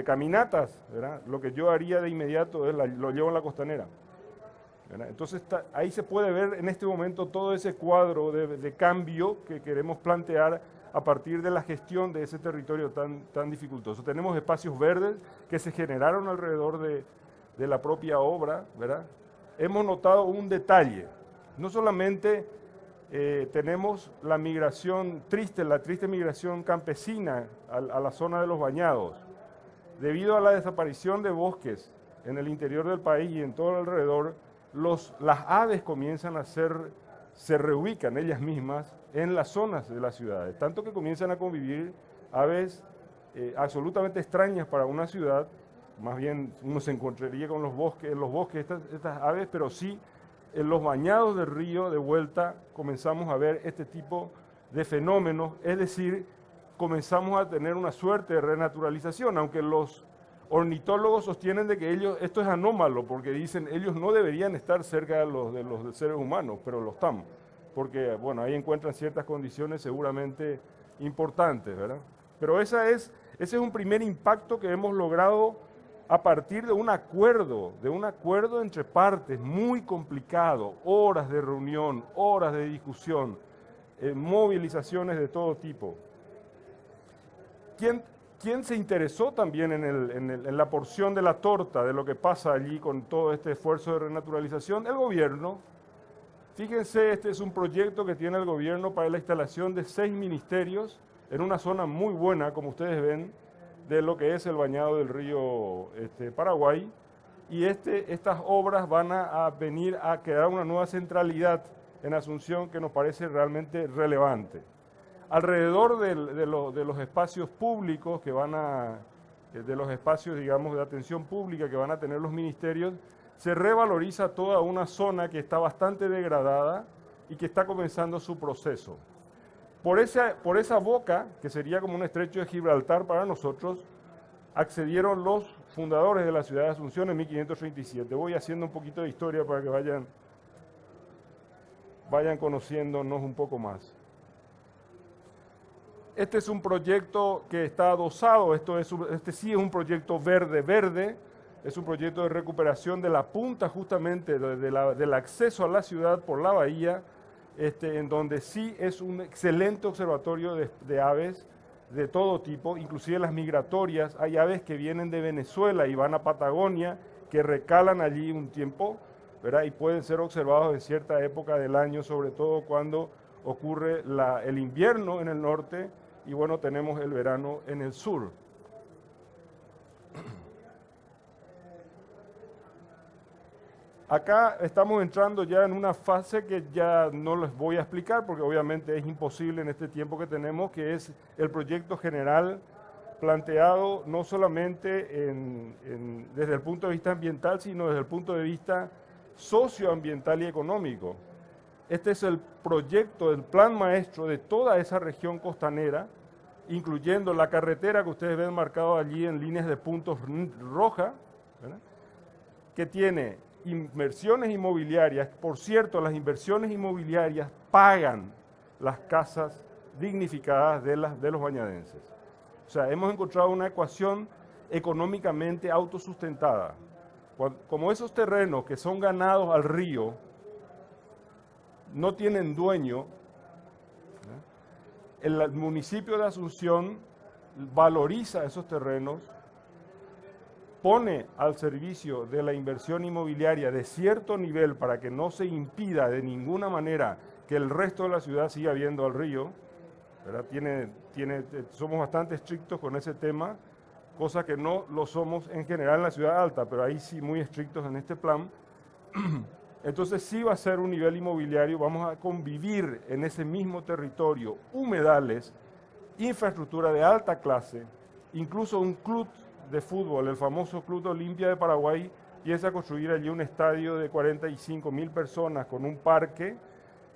S5: caminatas, ¿verdad?, lo que yo haría de inmediato es lo llevo en la costanera, ¿verdad? Entonces ahí se puede ver en este momento todo ese cuadro de cambio que queremos plantear a partir de la gestión de ese territorio tan dificultoso. Tenemos espacios verdes que se generaron alrededor de la propia obra, ¿verdad? Hemos notado un detalle, no solamente tenemos la migración triste, la triste migración campesina a la zona de los bañados, debido a la desaparición de bosques en el interior del país y en todo el alrededor, las aves comienzan se reubican ellas mismas en las zonas de las ciudades, tanto que comienzan a convivir aves absolutamente extrañas para una ciudad. Más bien uno se encontraría con en los bosques estas aves, pero sí en los bañados del río de vuelta comenzamos a ver este tipo de fenómenos, es decir, comenzamos a tener una suerte de renaturalización, aunque los ornitólogos sostienen de que esto es anómalo, porque dicen ellos no deberían estar cerca de los seres humanos, pero lo están, porque bueno, ahí encuentran ciertas condiciones seguramente importantes, ¿verdad? Pero ese es un primer impacto que hemos logrado a partir de un acuerdo entre partes muy complicado, horas de reunión, horas de discusión, movilizaciones de todo tipo. ¿Quién se interesó también en la porción de la torta de lo que pasa allí con todo este esfuerzo de renaturalización? El gobierno. Fíjense, este es un proyecto que tiene el gobierno para la instalación de 6 ministerios en una zona muy buena, como ustedes ven, de lo que es el bañado del río Paraguay, y estas obras van a venir a crear una nueva centralidad en Asunción que nos parece realmente relevante. Alrededor de los espacios públicos de los espacios, digamos, de atención pública que van a tener los ministerios, se revaloriza toda una zona que está bastante degradada y que está comenzando su proceso. Por esa boca, que sería como un estrecho de Gibraltar para nosotros, accedieron los fundadores de la ciudad de Asunción en 1537. Voy haciendo un poquito de historia para que vayan conociéndonos un poco más. Este es un proyecto que está adosado, este sí es un proyecto verde, es un proyecto de recuperación de la punta justamente del acceso a la ciudad por la bahía, en donde sí es un excelente observatorio de aves de todo tipo, inclusive las migratorias. Hay aves que vienen de Venezuela y van a Patagonia, que recalan allí un tiempo, ¿verdad?, y pueden ser observados en cierta época del año, sobre todo cuando ocurre el invierno en el norte y bueno, tenemos el verano en el sur. Acá estamos entrando ya en una fase que ya no les voy a explicar porque obviamente es imposible en este tiempo que tenemos, que es el proyecto general planteado no solamente desde el punto de vista ambiental, sino desde el punto de vista socioambiental y económico. Este es el proyecto, el plan maestro de toda esa región costanera, incluyendo la carretera que ustedes ven marcado allí en líneas de puntos roja, ¿verdad?, que tiene inversiones inmobiliarias. Por cierto, las inversiones inmobiliarias pagan las casas dignificadas de los bañadenses. O sea, hemos encontrado una ecuación económicamente autosustentada. Como esos terrenos que son ganados al río no tienen dueño, el municipio de Asunción valoriza esos terrenos, pone al servicio de la inversión inmobiliaria de cierto nivel para que no se impida de ninguna manera que el resto de la ciudad siga viendo al río, ¿verdad? Somos bastante estrictos con ese tema, cosa que no lo somos en general en la ciudad alta, pero ahí sí muy estrictos en este plan. Entonces sí va a ser un nivel inmobiliario, vamos a convivir en ese mismo territorio, humedales, infraestructura de alta clase, incluso un club de fútbol, el famoso Club Olimpia de Paraguay, piensa construir allí un estadio de 45.000 personas con un parque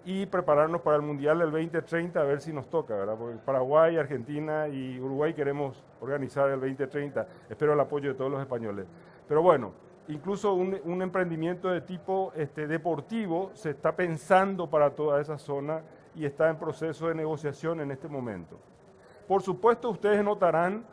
S5: y prepararnos para el Mundial del 2030 a ver si nos toca, ¿verdad? Porque Paraguay, Argentina y Uruguay queremos organizar el 2030, espero el apoyo de todos los españoles. Pero bueno, incluso un emprendimiento de tipo deportivo se está pensando para toda esa zona y está en proceso de negociación en este momento. Por supuesto, ustedes notarán,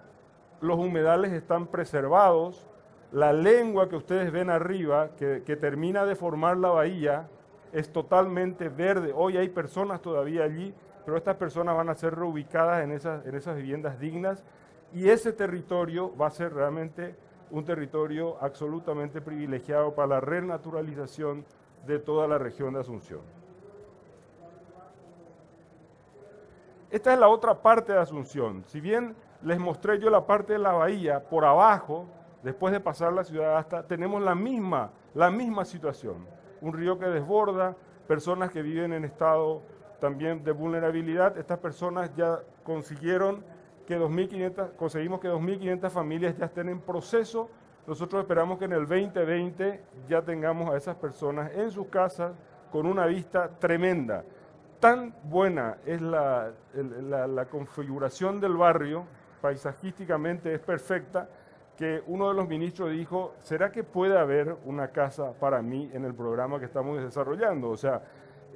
S5: los humedales están preservados, la lengua que ustedes ven arriba, que termina de formar la bahía, es totalmente verde. Hoy hay personas todavía allí, pero estas personas van a ser reubicadas en esas viviendas dignas y ese territorio va a ser realmente un territorio absolutamente privilegiado para la renaturalización de toda la región de Asunción. Esta es la otra parte de Asunción. Si bien les mostré yo la parte de la bahía, por abajo, después de pasar la ciudad hasta, tenemos la misma situación. Un río que desborda, personas que viven en estado también de vulnerabilidad. Estas personas ya conseguimos que 2.500 familias ya estén en proceso. Nosotros esperamos que en el 2020 ya tengamos a esas personas en sus casas con una vista tremenda. Tan buena es la configuración del barrio, paisajísticamente es perfecta, que uno de los ministros dijo, ¿será que puede haber una casa para mí en el programa que estamos desarrollando? O sea,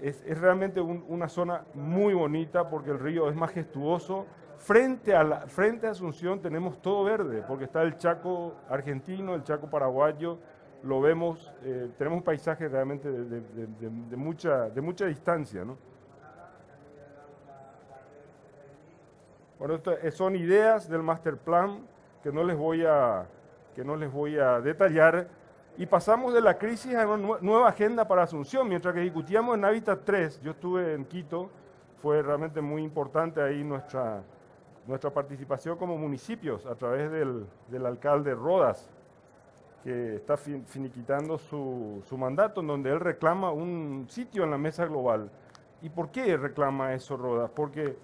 S5: es realmente una zona muy bonita porque el río es majestuoso. Frente a Asunción tenemos todo verde, porque está el Chaco argentino, el Chaco paraguayo, lo vemos, tenemos un paisaje realmente de mucha distancia, ¿no? Bueno, son ideas del master plan que no les voy a detallar, y pasamos de la crisis a una nueva agenda para Asunción. Mientras que discutíamos en Hábitat 3, yo estuve en Quito, fue realmente muy importante ahí nuestra participación como municipios a través del alcalde Rodas, que está finiquitando su mandato, en donde él reclama un sitio en la mesa global. ¿Y por qué reclama eso Rodas? Porque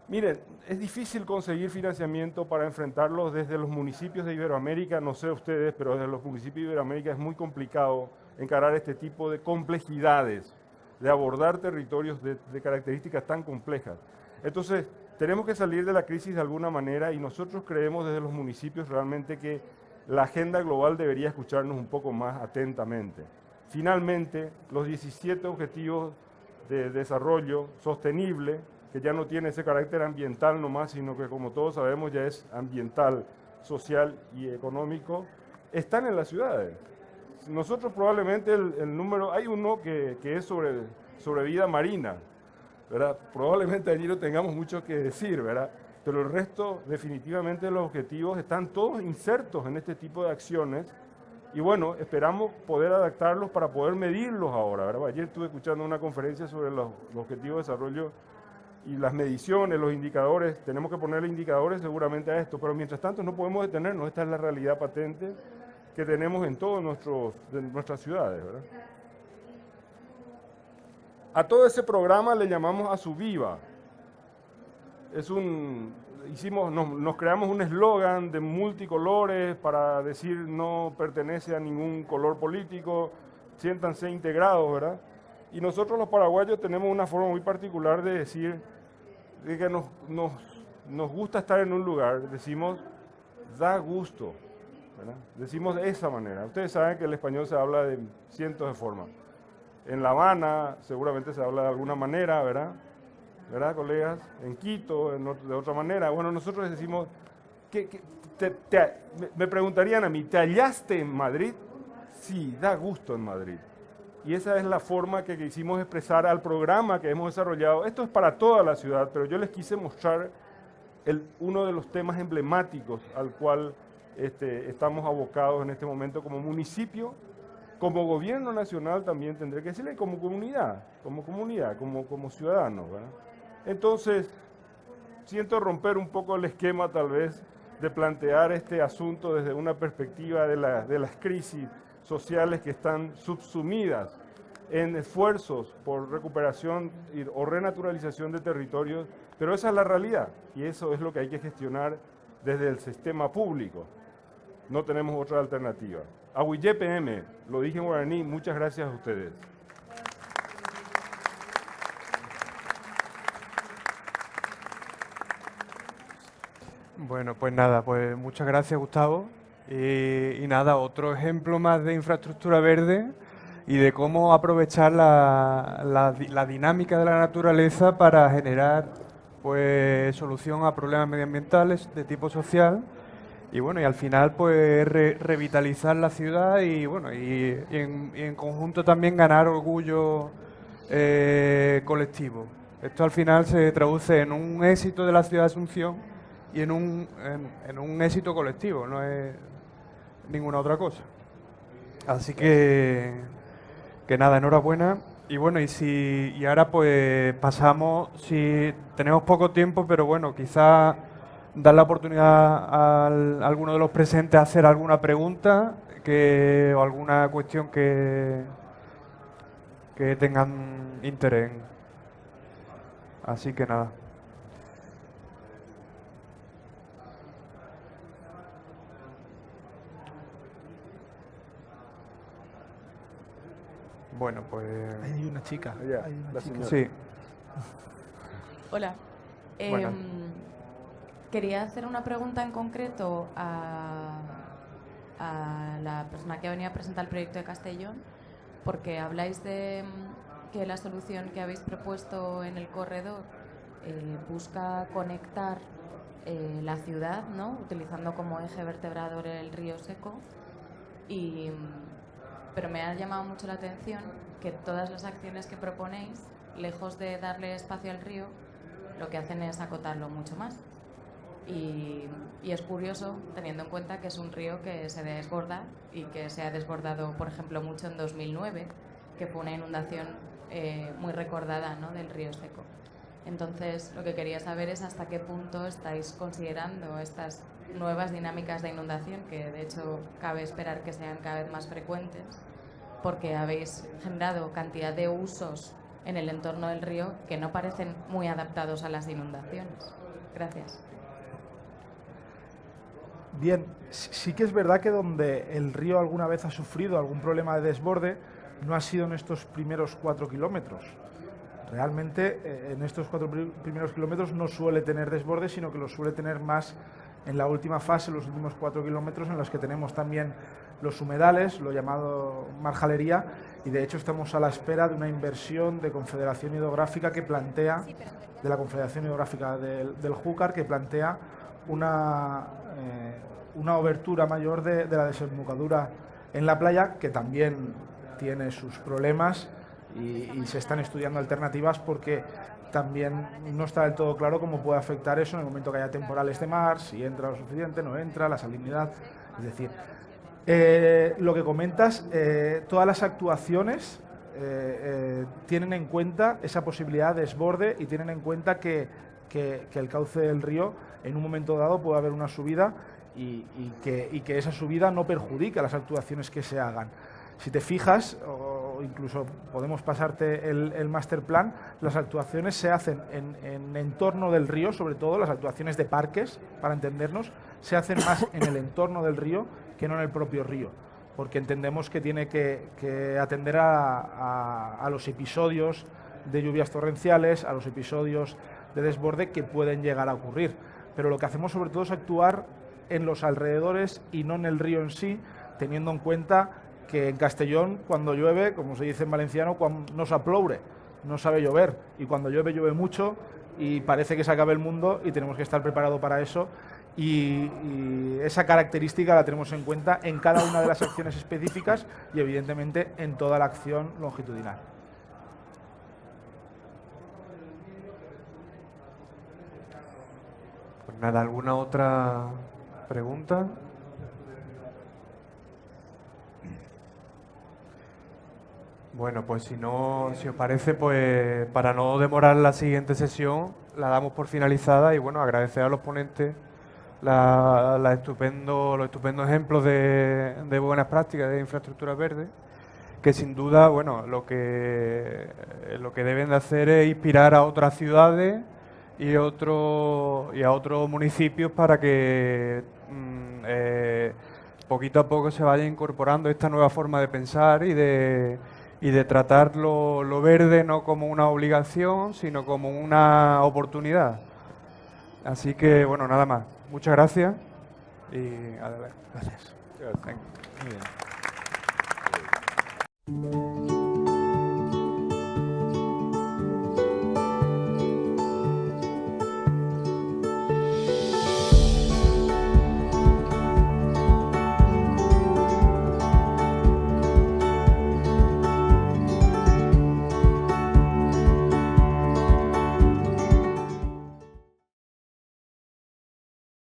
S5: miren, es difícil conseguir financiamiento para enfrentarlos desde los municipios de Iberoamérica, no sé ustedes, pero desde los municipios de Iberoamérica es muy complicado encarar este tipo de complejidades, de abordar territorios de características tan complejas. Entonces, tenemos que salir de la crisis de alguna manera y nosotros creemos desde los municipios realmente que la agenda global debería escucharnos un poco más atentamente. Finalmente, los 17 objetivos de desarrollo sostenible, que ya no tiene ese carácter ambiental nomás, sino que como todos sabemos ya es ambiental, social y económico, están en las ciudades. Nosotros probablemente el número, hay uno que es sobre vida marina, ¿verdad? Probablemente allí no tengamos mucho que decir, ¿verdad? Pero el resto definitivamente de los objetivos están todos insertos en este tipo de acciones y bueno, esperamos poder adaptarlos para poder medirlos ahora, ¿verdad? Ayer estuve escuchando una conferencia sobre los objetivos de desarrollo y las mediciones, los indicadores, tenemos que ponerle indicadores seguramente a esto, pero mientras tanto no podemos detenernos, esta es la realidad patente que tenemos en todas nuestras ciudades, ¿verdad? A todo ese programa le llamamos Asuviva. Nos creamos un eslogan de multicolores para decir no pertenece a ningún color político, siéntanse integrados, ¿verdad? Y nosotros los paraguayos tenemos una forma muy particular de decir de que nos gusta estar en un lugar, decimos, da gusto, ¿verdad? Decimos de esa manera. Ustedes saben que el español se habla de cientos de formas. En La Habana seguramente se habla de alguna manera, ¿verdad? ¿Verdad, colegas? En Quito, de otra manera. Bueno, nosotros decimos, me preguntarían a mí, ¿te hallaste en Madrid? Sí, da gusto en Madrid. Y esa es la forma que quisimos expresar al programa que hemos desarrollado. Esto es para toda la ciudad, pero yo les quise mostrar uno de los temas emblemáticos al cual estamos abocados en este momento como municipio, como gobierno nacional también tendré que decirle, como comunidad, como ciudadanos, ¿verdad? Entonces, siento romper un poco el esquema tal vez de plantear este asunto desde una perspectiva de las crisis sociales que están subsumidas en esfuerzos por recuperación o renaturalización de territorios, pero esa es la realidad y eso es lo que hay que gestionar desde el sistema público. No tenemos otra alternativa. Ahuille PM, lo dije en guaraní, muchas gracias a ustedes.
S1: Bueno, pues nada, pues muchas gracias, Gustavo. Y nada, otro ejemplo más de infraestructura verde y de cómo aprovechar la dinámica de la naturaleza para generar pues solución a problemas medioambientales de tipo social y bueno, y al final pues revitalizar la ciudad y bueno, y en conjunto también ganar orgullo colectivo. Esto al final se traduce en un éxito de la ciudad de Asunción y en un éxito colectivo, no es ninguna otra cosa. Así que nada, enhorabuena. Y bueno, y ahora pues pasamos, si tenemos poco tiempo, pero bueno, quizá dar la oportunidad a alguno de los presentes a hacer alguna pregunta o alguna cuestión que tengan interés. Así que nada. Bueno, pues...
S3: Hay una chica.
S5: Allá,
S3: Hay una
S5: la
S3: chica.
S5: señora.
S1: Sí.
S6: Hola.
S1: Buenas.
S6: Quería hacer una pregunta en concreto a la persona que ha venido a presentar el proyecto de Castellón, porque habláis de que la solución que habéis propuesto en el corredor busca conectar la ciudad, ¿no? Utilizando como eje vertebrador el río Seco. Pero me ha llamado mucho la atención que todas las acciones que proponéis, lejos de darle espacio al río, lo que hacen es acotarlo mucho más. Y es curioso, teniendo en cuenta que es un río que se desborda y que se ha desbordado, por ejemplo, mucho en 2009, que fue una inundación muy recordada, ¿no?, del río Seco. Entonces, lo que quería saber es hasta qué punto estáis considerando estas nuevas dinámicas de inundación, que de hecho cabe esperar que sean cada vez más frecuentes, porque habéis generado cantidad de usos en el entorno del río que no parecen muy adaptados a las inundaciones. Gracias.
S3: Bien, sí que es verdad que donde el río alguna vez ha sufrido algún problema de desborde no ha sido en estos primeros 4 kilómetros. Realmente en estos 4 primeros kilómetros no suele tener desborde, sino que lo suele tener más en la última fase, los últimos 4 kilómetros, en los que tenemos también los humedales, lo llamado marjalería, y de hecho estamos a la espera de una inversión de Confederación Hidrográfica que plantea, de la Confederación Hidrográfica del Júcar, que plantea una obertura mayor de la desembocadura en la playa, que también tiene sus problemas y se están estudiando alternativas porque también no está del todo claro cómo puede afectar eso en el momento que haya temporales de mar, si entra lo suficiente, no entra, la salinidad. Es decir, lo que comentas, todas las actuaciones tienen en cuenta esa posibilidad de desborde y tienen en cuenta que el cauce del río en un momento dado puede haber una subida y que esa subida no perjudica las actuaciones que se hagan. Si te fijas, o incluso podemos pasarte el master plan, las actuaciones se hacen en entorno del río, sobre todo las actuaciones de parques, para entendernos, se hacen más en el entorno del río que no en el propio río, porque entendemos que tiene que atender a los episodios de lluvias torrenciales, a los episodios de desborde que pueden llegar a ocurrir. Pero lo que hacemos sobre todo es actuar en los alrededores y no en el río en sí, teniendo en cuenta que en Castellón, cuando llueve, como se dice en valenciano, no se ploure, no sabe llover, y cuando llueve, llueve mucho y parece que se acabe el mundo y tenemos que estar preparados para eso. Y esa característica la tenemos en cuenta en cada una de las acciones específicas y evidentemente en toda la acción longitudinal.
S1: Pues nada, ¿alguna otra pregunta? Bueno, pues si os parece, pues para no demorar la siguiente sesión, la damos por finalizada y bueno, agradecer a los ponentes los estupendos ejemplos de buenas prácticas de infraestructuras verdes, que sin duda, bueno, lo que deben de hacer es inspirar a otras ciudades y a otros municipios para que poquito a poco se vaya incorporando esta nueva forma de pensar y de tratar lo verde no como una obligación, sino como una oportunidad. Así que, bueno, nada más. Muchas gracias y adelante.
S3: Gracias.
S5: Gracias.
S1: Venga. Muy bien.